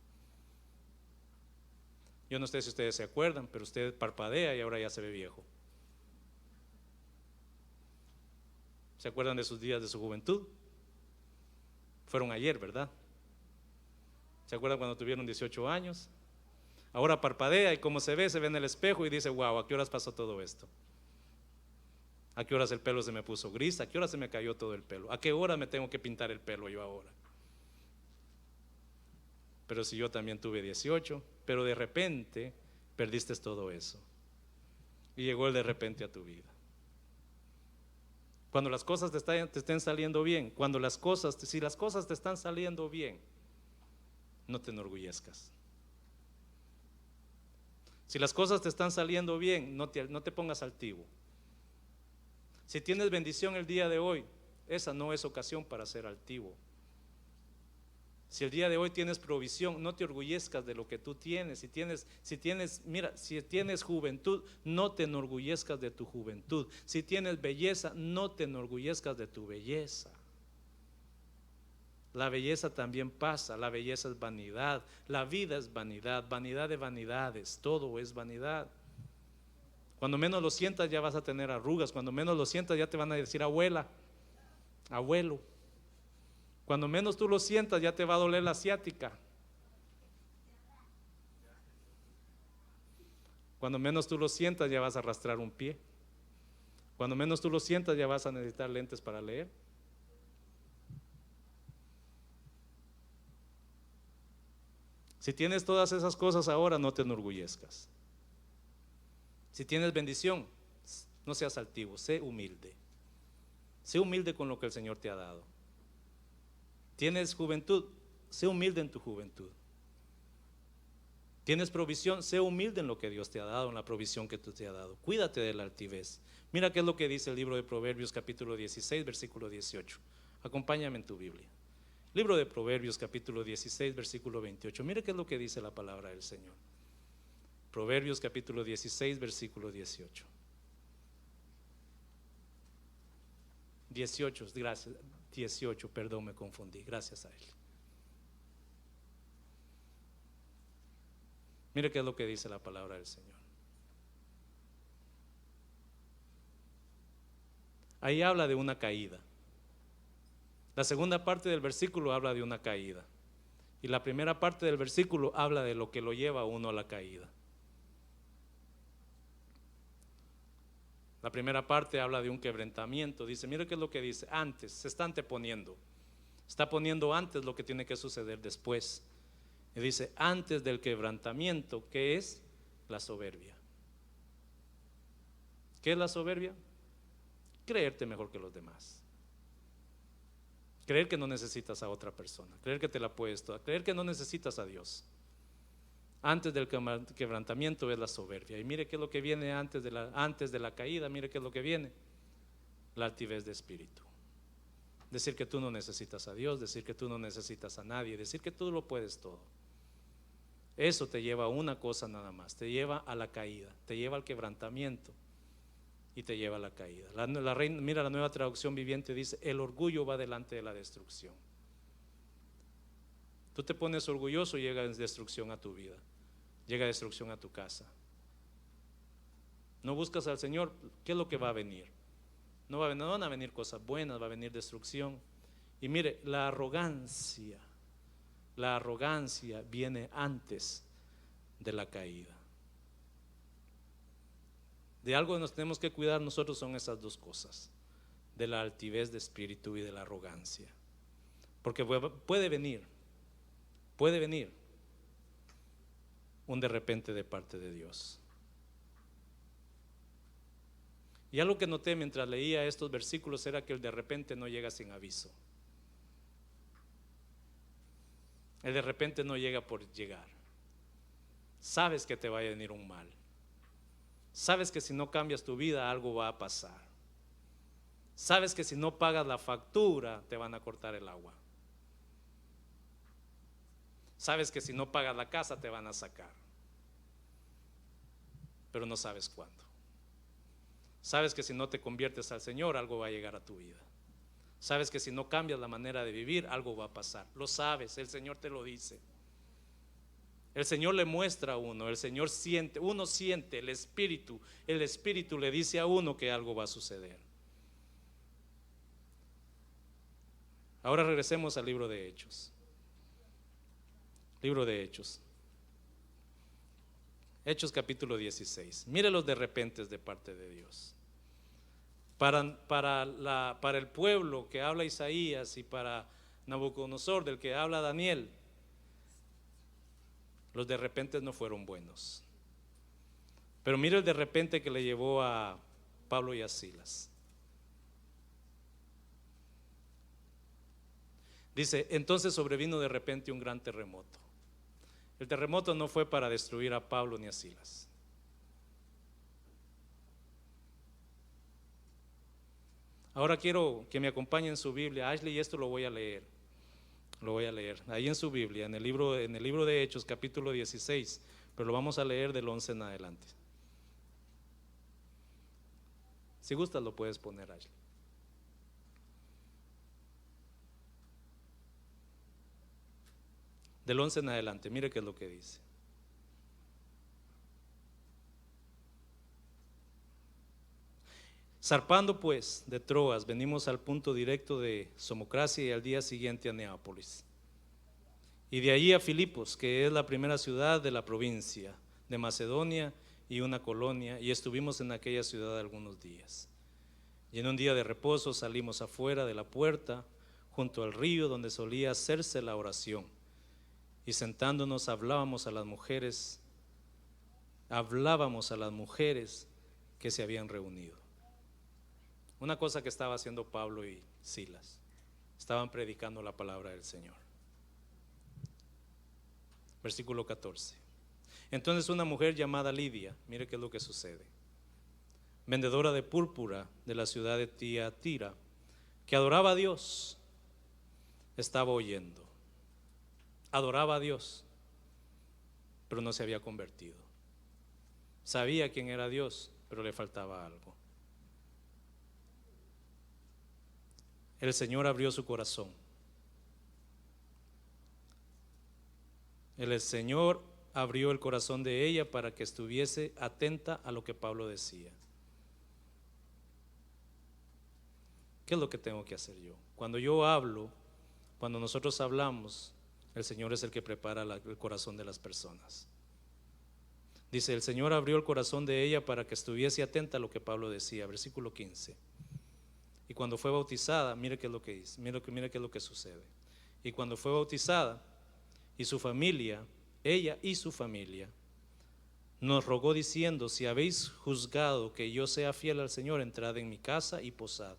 [SPEAKER 1] Yo no sé si ustedes se acuerdan, pero usted parpadea y ahora ya se ve viejo. ¿Se acuerdan de sus días de su juventud? Fueron ayer, ¿verdad? ¿Se acuerdan cuando tuvieron 18 años? Ahora parpadea y como se ve en el espejo y dice, wow, ¿a qué horas pasó todo esto? ¿A qué horas el pelo se me puso gris? ¿A qué hora se me cayó todo el pelo? ¿A qué hora me tengo que pintar el pelo yo ahora? Pero si yo también tuve 18, pero de repente perdiste todo eso. Y llegó el de repente a tu vida. Cuando las cosas te estén saliendo bien, si las cosas te están saliendo bien, no te enorgullezcas. Si las cosas te están saliendo bien, no te pongas altivo. Si tienes bendición el día de hoy, esa no es ocasión para ser altivo. Si el día de hoy tienes provisión, no te orgullezcas de lo que tú tienes. Si tienes juventud, no te enorgullezcas de tu juventud. Si tienes belleza, no te enorgullezcas de tu belleza. La belleza también pasa, la belleza es vanidad, la vida es vanidad, vanidad de vanidades, todo es vanidad. Cuando menos lo sientas ya vas a tener arrugas, cuando menos lo sientas ya te van a decir abuela, abuelo. Cuando menos tú lo sientas ya te va a doler la ciática. Cuando menos tú lo sientas ya vas a arrastrar un pie. Cuando menos tú lo sientas ya vas a necesitar lentes para leer. Si tienes todas esas cosas ahora, no te enorgullezcas. Si tienes bendición, no seas altivo, sé humilde. Sé humilde con lo que el Señor te ha dado. Tienes juventud, sé humilde en tu juventud. Tienes provisión, sé humilde en lo que Dios te ha dado, en la provisión que tú te ha dado. Cuídate de la altivez. Mira qué es lo que dice el libro de Proverbios capítulo 16 versículo 18. Acompáñame en tu Biblia. Libro de Proverbios capítulo 16 versículo 28. Mira qué es lo que dice la palabra del Señor. Proverbios capítulo 16 versículo 18. 18, gracias. 18, perdón, me confundí, gracias a Él. Mire qué es lo que dice la palabra del Señor. Ahí habla de una caída. La segunda parte del versículo habla de una caída. Y la primera parte del versículo habla de lo que lo lleva a uno a la caída. La primera parte habla de un quebrantamiento. Dice, mire qué es lo que dice. Antes, se está anteponiendo. Está poniendo antes lo que tiene que suceder después. Y dice, antes del quebrantamiento, ¿qué es? La soberbia. ¿Qué es la soberbia? Creerte mejor que los demás. Creer que no necesitas a otra persona. Creer que te la puedes toda. Creer que no necesitas a Dios. Antes del quebrantamiento es la soberbia. Y mire qué es lo que viene antes de la caída. Mire qué es lo que viene. La altivez de espíritu. Decir que tú no necesitas a Dios. Decir que tú no necesitas a nadie. Decir que tú lo puedes todo. Eso te lleva a una cosa nada más. Te lleva a la caída. Te lleva al quebrantamiento. Y te lleva a la caída. Mira, la Nueva Traducción Viviente dice, el orgullo va delante de la destrucción. Tú te pones orgulloso y llega destrucción a tu vida. Llega destrucción a tu casa. No buscas al Señor, ¿qué es lo que va a venir? No van a venir cosas buenas, va a venir destrucción. Y mire, la arrogancia viene antes de la caída. De algo que nos tenemos que cuidar nosotros son esas dos cosas, de la altivez de espíritu y de la arrogancia. Porque puede venir un de repente de parte de Dios. Y algo que noté mientras leía estos versículos era que el de repente no llega sin aviso. El de repente no llega por llegar. Sabes que te va a venir un mal. Sabes que si no cambias tu vida algo va a pasar. Sabes que si no pagas la factura te van a cortar el agua. Sabes que si no pagas la casa te van a sacar. Pero no sabes cuándo. Sabes que si no te conviertes al Señor algo va a llegar a tu vida. Sabes que si no cambias la manera de vivir algo va a pasar. Lo sabes, el Señor te lo dice. El Señor le muestra a uno, el Señor siente, uno siente el Espíritu le dice a uno que algo va a suceder. Ahora regresemos al libro de Hechos. Libro de Hechos. Hechos capítulo 16. Mire los de repentes de parte de Dios. Para el pueblo que habla Isaías y para Nabucodonosor del que habla Daniel, los de repente no fueron buenos. Pero mire el de repente que le llevó a Pablo y a Silas. Dice, entonces sobrevino de repente un gran terremoto. El terremoto no fue para destruir a Pablo ni a Silas. Ahora quiero que me acompañen en su Biblia, Ashley, y esto lo voy a leer. Lo voy a leer ahí en su Biblia, en el libro de Hechos, capítulo 16, pero lo vamos a leer del 11 en adelante. Si gustas lo puedes poner, Ashley. Del 11 en adelante, mire qué es lo que dice. Zarpando pues de Troas, venimos al punto directo de Somocracia y al día siguiente a Neápolis. Y de allí a Filipos, que es la primera ciudad de la provincia de Macedonia y una colonia, y estuvimos en aquella ciudad algunos días. Y en un día de reposo salimos afuera de la puerta, junto al río donde solía hacerse la oración. Y sentándonos hablábamos a las mujeres que se habían reunido. Una cosa que estaba haciendo Pablo y Silas, estaban predicando la palabra del Señor. Versículo 14. Entonces una mujer llamada Lidia, mire qué es lo que sucede, vendedora de púrpura de la ciudad de Tiatira, que adoraba a Dios, estaba oyendo. Adoraba a Dios, pero no se había convertido. Sabía quién era Dios, pero le faltaba algo. El Señor abrió su corazón. El Señor abrió el corazón de ella para que estuviese atenta a lo que Pablo decía. ¿Qué es lo que tengo que hacer yo? Cuando yo hablo, cuando nosotros hablamos, el Señor es el que prepara el corazón de las personas. Dice, el Señor abrió el corazón de ella para que estuviese atenta a lo que Pablo decía, versículo 15. Y cuando fue bautizada, mire qué es lo que dice, mire qué es lo que sucede. Y cuando fue bautizada, y su familia, ella y su familia, nos rogó diciendo, si habéis juzgado que yo sea fiel al Señor, entrad en mi casa y posad.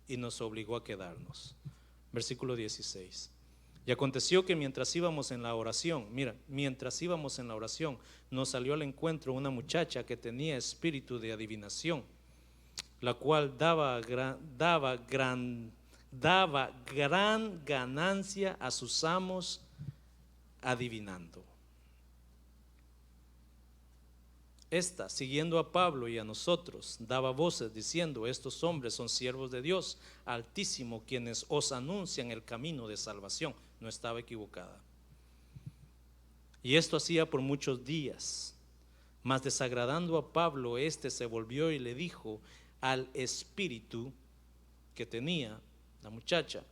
[SPEAKER 1] Y nos obligó a quedarnos. Versículo 16. Y aconteció que mientras íbamos en la oración, nos salió al encuentro una muchacha que tenía espíritu de adivinación, la cual daba gran ganancia a sus amos adivinando. Esta, siguiendo a Pablo y a nosotros, daba voces diciendo, estos hombres son siervos de Dios Altísimo, quienes os anuncian el camino de salvación. No estaba equivocada. Y esto hacía por muchos días. Mas desagradando a Pablo, éste se volvió y le dijo al espíritu que tenía la muchacha,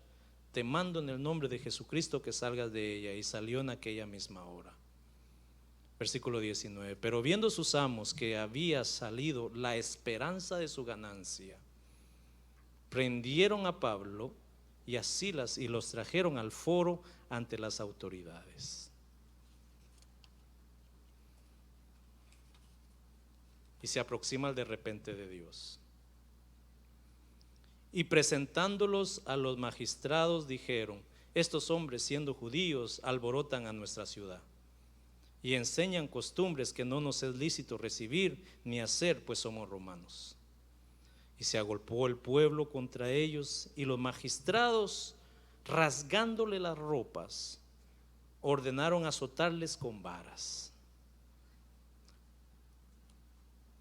[SPEAKER 1] te mando en el nombre de Jesucristo que salgas de ella. Y salió en aquella misma hora. Versículo 19. Pero viendo sus amos que había salido la esperanza de su ganancia, prendieron a Pablo y a Silas y los trajeron al foro ante las autoridades. Y se aproxima el de repente de Dios. Y presentándolos a los magistrados dijeron, estos hombres siendo judíos alborotan a nuestra ciudad y enseñan costumbres que no nos es lícito recibir ni hacer, pues somos romanos. Y se agolpó el pueblo contra ellos, y los magistrados, rasgándole las ropas, ordenaron azotarles con varas.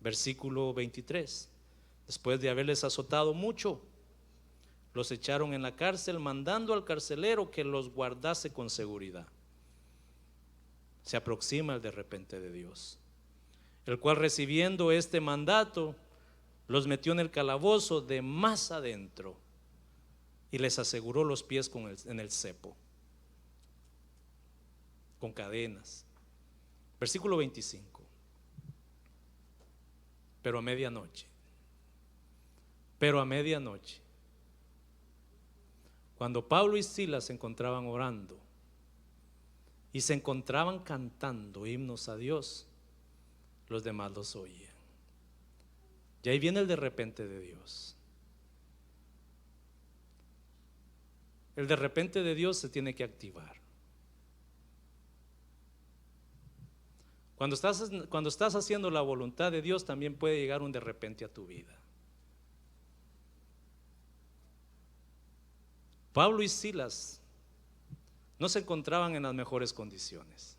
[SPEAKER 1] Versículo 23. Después de haberles azotado mucho, los echaron en la cárcel, mandando al carcelero que los guardase con seguridad. Se aproxima el de repente de Dios, el cual, recibiendo este mandato, los metió en el calabozo de más adentro y les aseguró los pies en el cepo, con cadenas. Versículo 25. Pero a medianoche, cuando Pablo y Silas se encontraban orando y se encontraban cantando himnos a Dios, los demás los oían. Y ahí viene el de repente de Dios. El de repente de Dios se tiene que activar. Cuando estás haciendo la voluntad de Dios, también puede llegar un de repente a tu vida. Pablo y Silas no se encontraban en las mejores condiciones.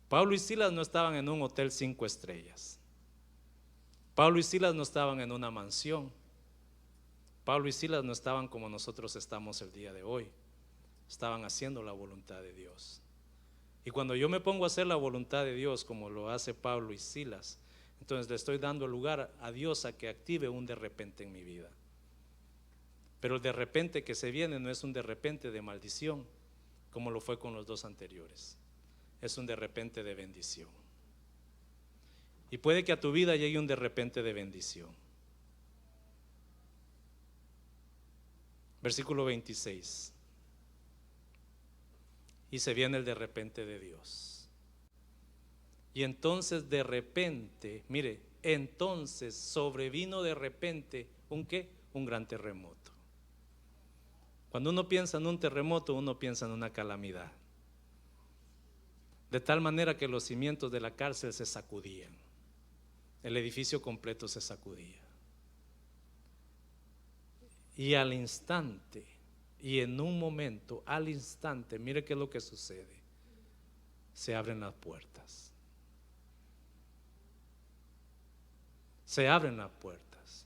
[SPEAKER 1] Pablo y Silas no estaban en un hotel 5 estrellas. Pablo y Silas no estaban en una mansión. Pablo y Silas no estaban como nosotros estamos el día de hoy. Estaban haciendo la voluntad de Dios. Y cuando yo me pongo a hacer la voluntad de Dios como lo hace Pablo y Silas, entonces le estoy dando lugar a Dios a que active un de repente en mi vida. Pero el de repente que se viene no es un de repente de maldición, como lo fue con los dos anteriores. Es un de repente de bendición. Y puede que a tu vida llegue un de repente de bendición. Versículo 26. Y se viene el de repente de Dios. Y entonces de repente, mire, entonces sobrevino de repente ¿un qué? Un gran terremoto. Cuando uno piensa en un terremoto, uno piensa en una calamidad. De tal manera que los cimientos de la cárcel se sacudían. El edificio completo se sacudía. Y al instante, y en un momento, al instante, mire qué es lo que sucede. Se abren las puertas. Se abren las puertas.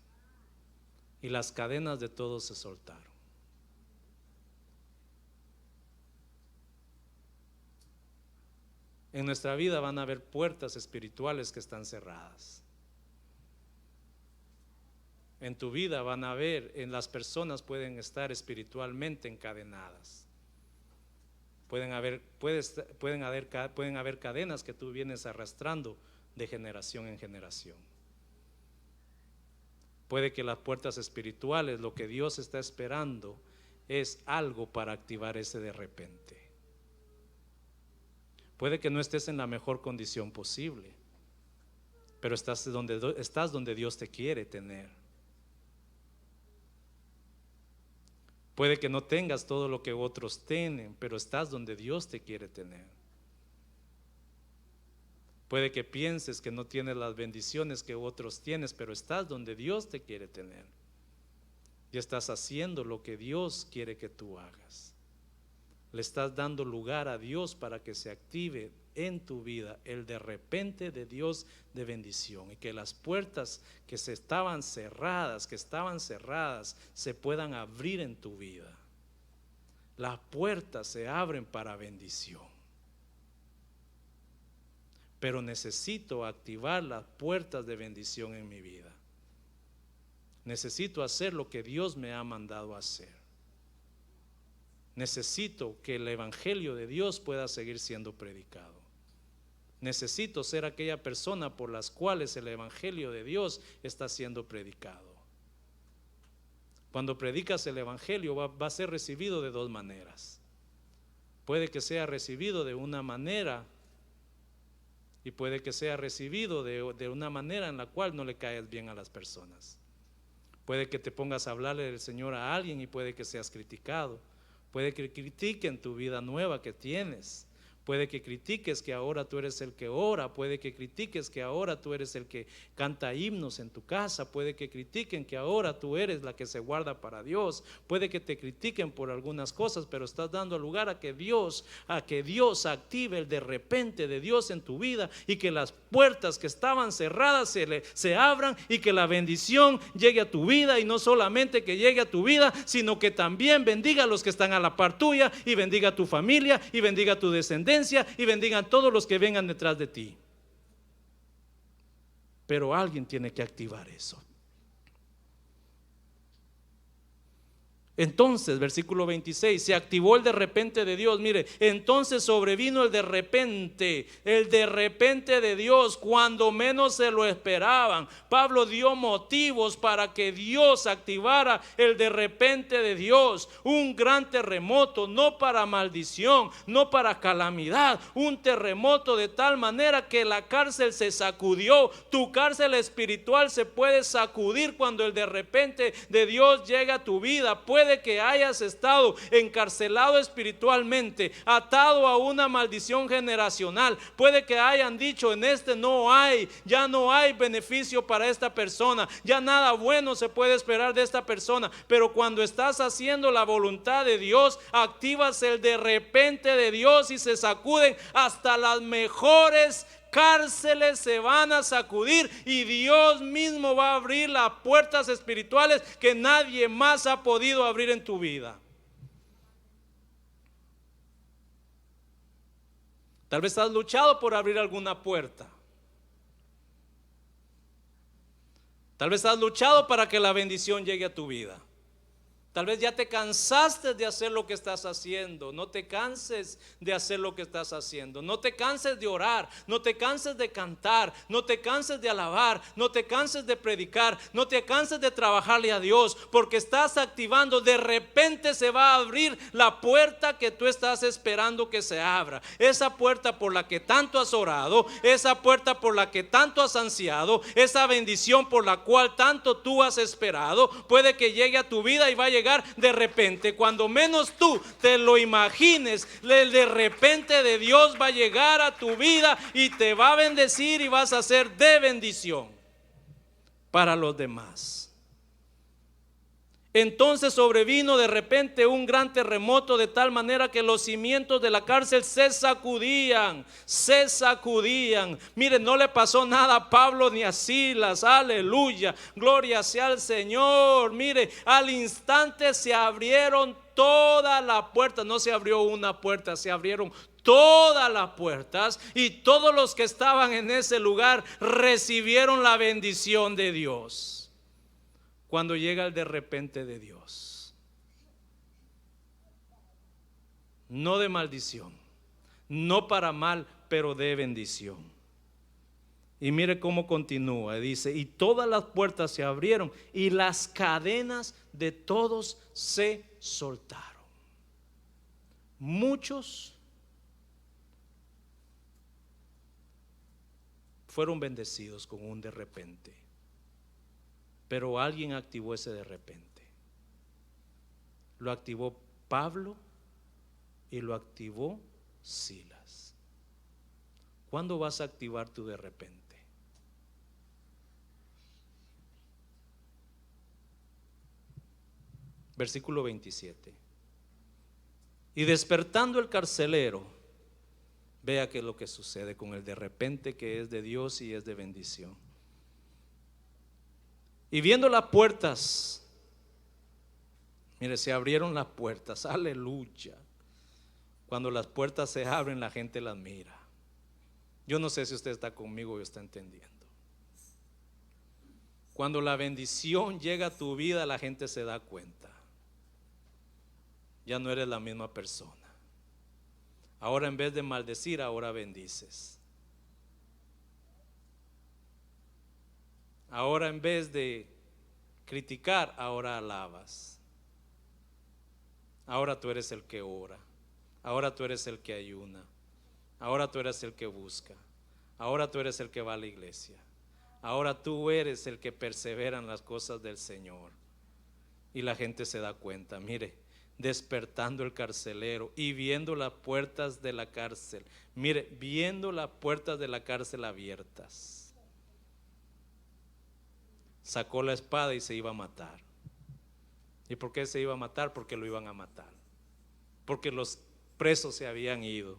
[SPEAKER 1] Y las cadenas de todos se soltaron. En nuestra vida van a haber puertas espirituales que están cerradas. En tu vida van a haber, en las personas pueden estar espiritualmente encadenadas. Pueden haber cadenas que tú vienes arrastrando de generación en generación. Puede que las puertas espirituales, lo que Dios está esperando es algo para activar ese de repente. Puede que no estés en la mejor condición posible, pero estás donde Dios te quiere tener. Puede que no tengas todo lo que otros tienen, pero estás donde Dios te quiere tener. Puede que pienses que no tienes las bendiciones que otros tienes, pero estás donde Dios te quiere tener. Y estás haciendo lo que Dios quiere que tú hagas. Le estás dando lugar a Dios para que se active en tu vida el de repente de Dios de bendición, y que las puertas que estaban cerradas, se puedan abrir en tu vida. Las puertas se abren para bendición. Pero necesito activar las puertas de bendición en mi vida. Necesito hacer lo que Dios me ha mandado a hacer. Necesito que el evangelio de Dios pueda seguir siendo predicado. Necesito ser aquella persona por las cuales el evangelio de Dios está siendo predicado. Cuando predicas el evangelio va a ser recibido de dos maneras. Puede que sea recibido de una manera y puede que sea recibido de una manera en la cual no le caes bien a las personas. Puede que te pongas a hablarle del Señor a alguien y puede que seas criticado. Puede que critiquen tu vida nueva que tienes. Puede que critiques que ahora tú eres el que ora. Puede que critiques que ahora tú eres el que canta himnos en tu casa. Puede que critiquen que ahora tú eres la que se guarda para Dios. Puede que te critiquen por algunas cosas, pero estás dando lugar a que Dios active el de repente de Dios en tu vida, y que las puertas que estaban cerradas se abran, y que la bendición llegue a tu vida, y no solamente que llegue a tu vida, sino que también bendiga a los que están a la par tuya, y bendiga a tu familia, y bendiga a tu descendencia, y bendigan a todos los que vengan detrás de ti. Pero alguien tiene que activar eso. Entonces, versículo 26, se activó el de repente de Dios. Mire, entonces sobrevino el de repente de Dios, cuando menos se lo esperaban. Pablo dio motivos para que Dios activara el de repente de Dios. Un gran terremoto, no para maldición, no para calamidad. Un terremoto de tal manera que la cárcel se sacudió. Tu cárcel espiritual se puede sacudir cuando el de repente de Dios llega a tu vida. Puede que hayas estado encarcelado espiritualmente, atado a una maldición generacional. Puede que hayan dicho: en este ya no hay beneficio para esta persona, ya nada bueno se puede esperar de esta persona. Pero cuando estás haciendo la voluntad de Dios, activas el de repente de Dios y se sacuden hasta las mejores cárceles, se van a sacudir y Dios mismo va a abrir las puertas espirituales que nadie más ha podido abrir en tu vida. Tal vez has luchado por abrir alguna puerta. Tal vez has luchado para que la bendición llegue a tu vida. Tal vez ya te cansaste de hacer lo que estás haciendo. No te canses de hacer lo que estás haciendo. No te canses de orar. No te canses de cantar. No te canses de alabar. No te canses de predicar. No te canses de trabajarle a Dios, porque estás activando. De repente se va a abrir la puerta que tú estás esperando que se abra. Esa puerta por la que tanto has orado. Esa puerta por la que tanto has ansiado. Esa bendición por la cual tanto tú has esperado. Puede que llegue a tu vida y va a llegar de repente, cuando menos tú te lo imagines. El de repente de Dios va a llegar a tu vida y te va a bendecir y vas a ser de bendición para los demás. Entonces sobrevino de repente un gran terremoto, de tal manera que los cimientos de la cárcel se sacudían. Miren, no le pasó nada a Pablo ni a Silas. Aleluya, gloria sea al Señor. Mire, al instante se abrieron todas las puertas. No se abrió una puerta, se abrieron todas las puertas, y todos los que estaban en ese lugar recibieron la bendición de Dios. Cuando llega el de repente de Dios, no de maldición, no para mal, pero de bendición. Y mire cómo continúa, dice: y todas las puertas se abrieron y las cadenas de todos se soltaron. Muchos fueron bendecidos con un de repente. Pero alguien activó ese de repente. Lo activó Pablo y lo activó Silas. ¿Cuándo vas a activar tu de repente? Versículo 27. Y despertando el carcelero, vea qué es lo que sucede con el de repente, que es de Dios y es de bendición. Y viendo las puertas, mire, se abrieron las puertas. Aleluya. Cuando las puertas se abren, la gente las mira. Yo no sé si usted está conmigo o está entendiendo. Cuando la bendición llega a tu vida, la gente se da cuenta. Ya no eres la misma persona. Ahora, en vez de maldecir, ahora bendices. Ahora, en vez de criticar, ahora alabas. Ahora tú eres el que ora. Ahora tú eres el que ayuna. Ahora tú eres el que busca. Ahora tú eres el que va a la iglesia. Ahora tú eres el que persevera en las cosas del Señor. Y la gente se da cuenta. Mire, despertando el carcelero y viendo las puertas de la cárcel. Mire, viendo las puertas de la cárcel abiertas, sacó la espada y se iba a matar. ¿Y por qué se iba a matar? Porque lo iban a matar. Porque los presos se habían ido.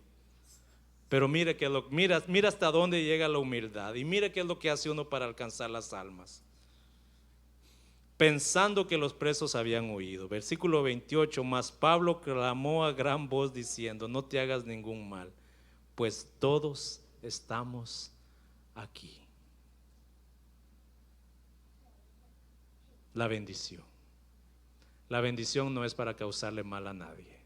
[SPEAKER 1] Pero mire mira hasta dónde llega la humildad. Y mire qué es lo que hace uno para alcanzar las almas. Pensando que los presos habían huido. Versículo 28. Mas Pablo clamó a gran voz diciendo: no te hagas ningún mal, pues todos estamos aquí. La bendición. La bendición no es para causarle mal a nadie.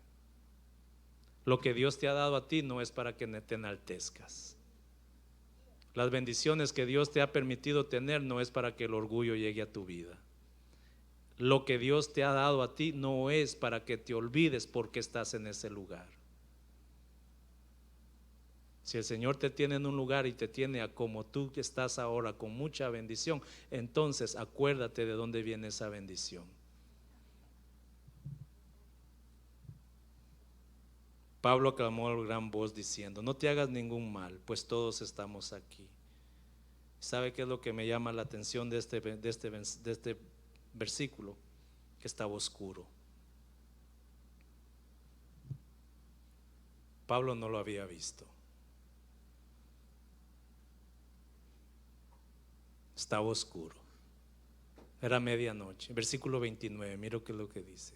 [SPEAKER 1] Lo que Dios te ha dado a ti no es para que te enaltezcas. Las bendiciones que Dios te ha permitido tener no es para que el orgullo llegue a tu vida. Lo que Dios te ha dado a ti no es para que te olvides porque estás en ese lugar. Si el Señor te tiene en un lugar y te tiene a como tú estás ahora, con mucha bendición, entonces acuérdate de dónde viene esa bendición. Pablo clamó a gran voz diciendo: no te hagas ningún mal, pues todos estamos aquí. ¿Sabe qué es lo que me llama la atención de este versículo? Que estaba oscuro. Pablo no lo había visto. Estaba oscuro. Era medianoche. Versículo 29, miro qué es lo que dice.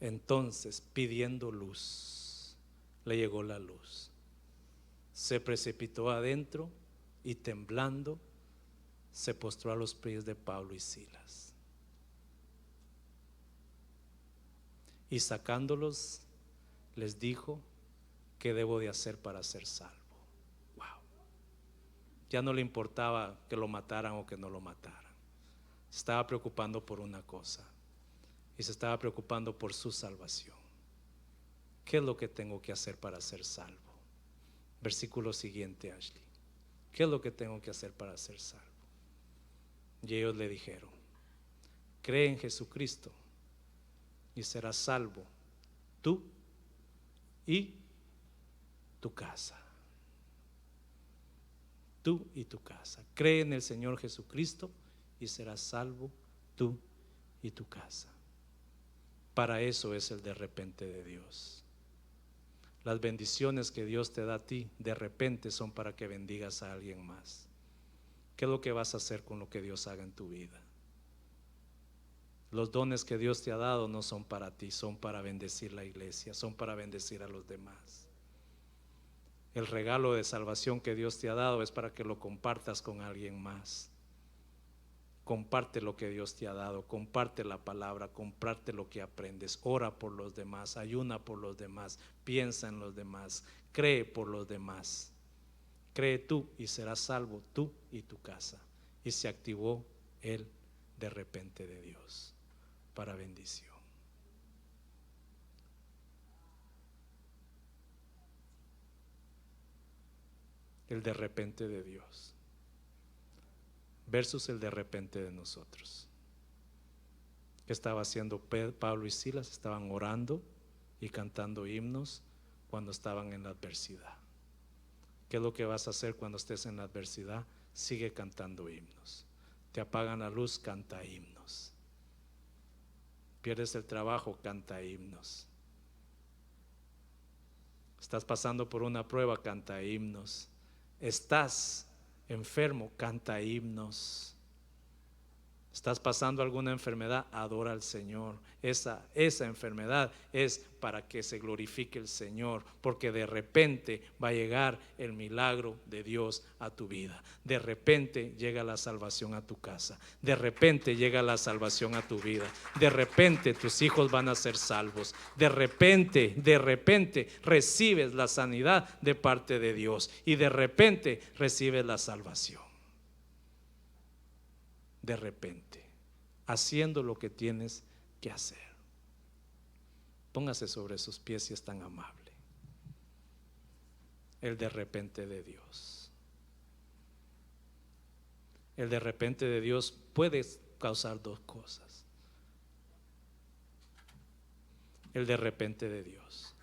[SPEAKER 1] Entonces, pidiendo luz, le llegó la luz. Se precipitó adentro y temblando se postró a los pies de Pablo y Silas. Y sacándolos, les dijo: ¿qué debo de hacer para ser salvo? Wow. Ya no le importaba que lo mataran o que no lo mataran. Se estaba preocupando por una cosa, y se estaba preocupando por su salvación. ¿Qué es lo que tengo que hacer para ser salvo? Versículo siguiente, Ashley. ¿Qué es lo que tengo que hacer para ser salvo? Y ellos le dijeron: cree en Jesucristo y serás salvo tú y tu casa. Tú y tu casa. Cree en el Señor Jesucristo y serás salvo tú y tu casa. Para eso es el de repente de Dios. Las bendiciones que Dios te da a ti de repente son para que bendigas a alguien más. ¿Qué es lo que vas a hacer con lo que Dios haga en tu vida? Los dones que Dios te ha dado no son para ti, son para bendecir la iglesia, son para bendecir a los demás. El regalo de salvación que Dios te ha dado es para que lo compartas con alguien más. Comparte lo que Dios te ha dado, comparte la palabra, comparte lo que aprendes, ora por los demás, ayuna por los demás, piensa en los demás, cree por los demás. Cree tú y serás salvo tú y tu casa. Y se activó el de repente de Dios para bendición. El de repente de Dios versus el de repente de nosotros. ¿Qué estaba haciendo Pablo y Silas? Estaban orando y cantando himnos cuando estaban en la adversidad. ¿Qué es lo que vas a hacer cuando estés en la adversidad? Sigue cantando himnos. Te apagan la luz, canta himnos. Pierdes el trabajo, canta himnos. Estás pasando por una prueba, canta himnos. Estás enfermo, canta himnos. Estás pasando alguna enfermedad, adora al Señor. Esa enfermedad es para que se glorifique el Señor, porque de repente va a llegar el milagro de Dios a tu vida. De repente llega la salvación a tu casa. De repente llega la salvación a tu vida. De repente tus hijos van a ser salvos. De repente recibes la sanidad de parte de Dios. Y de repente recibes la salvación. De repente, haciendo lo que tienes que hacer. Póngase sobre sus pies si es tan amable. El de repente de Dios. El de repente de Dios puede causar dos cosas. El de repente de Dios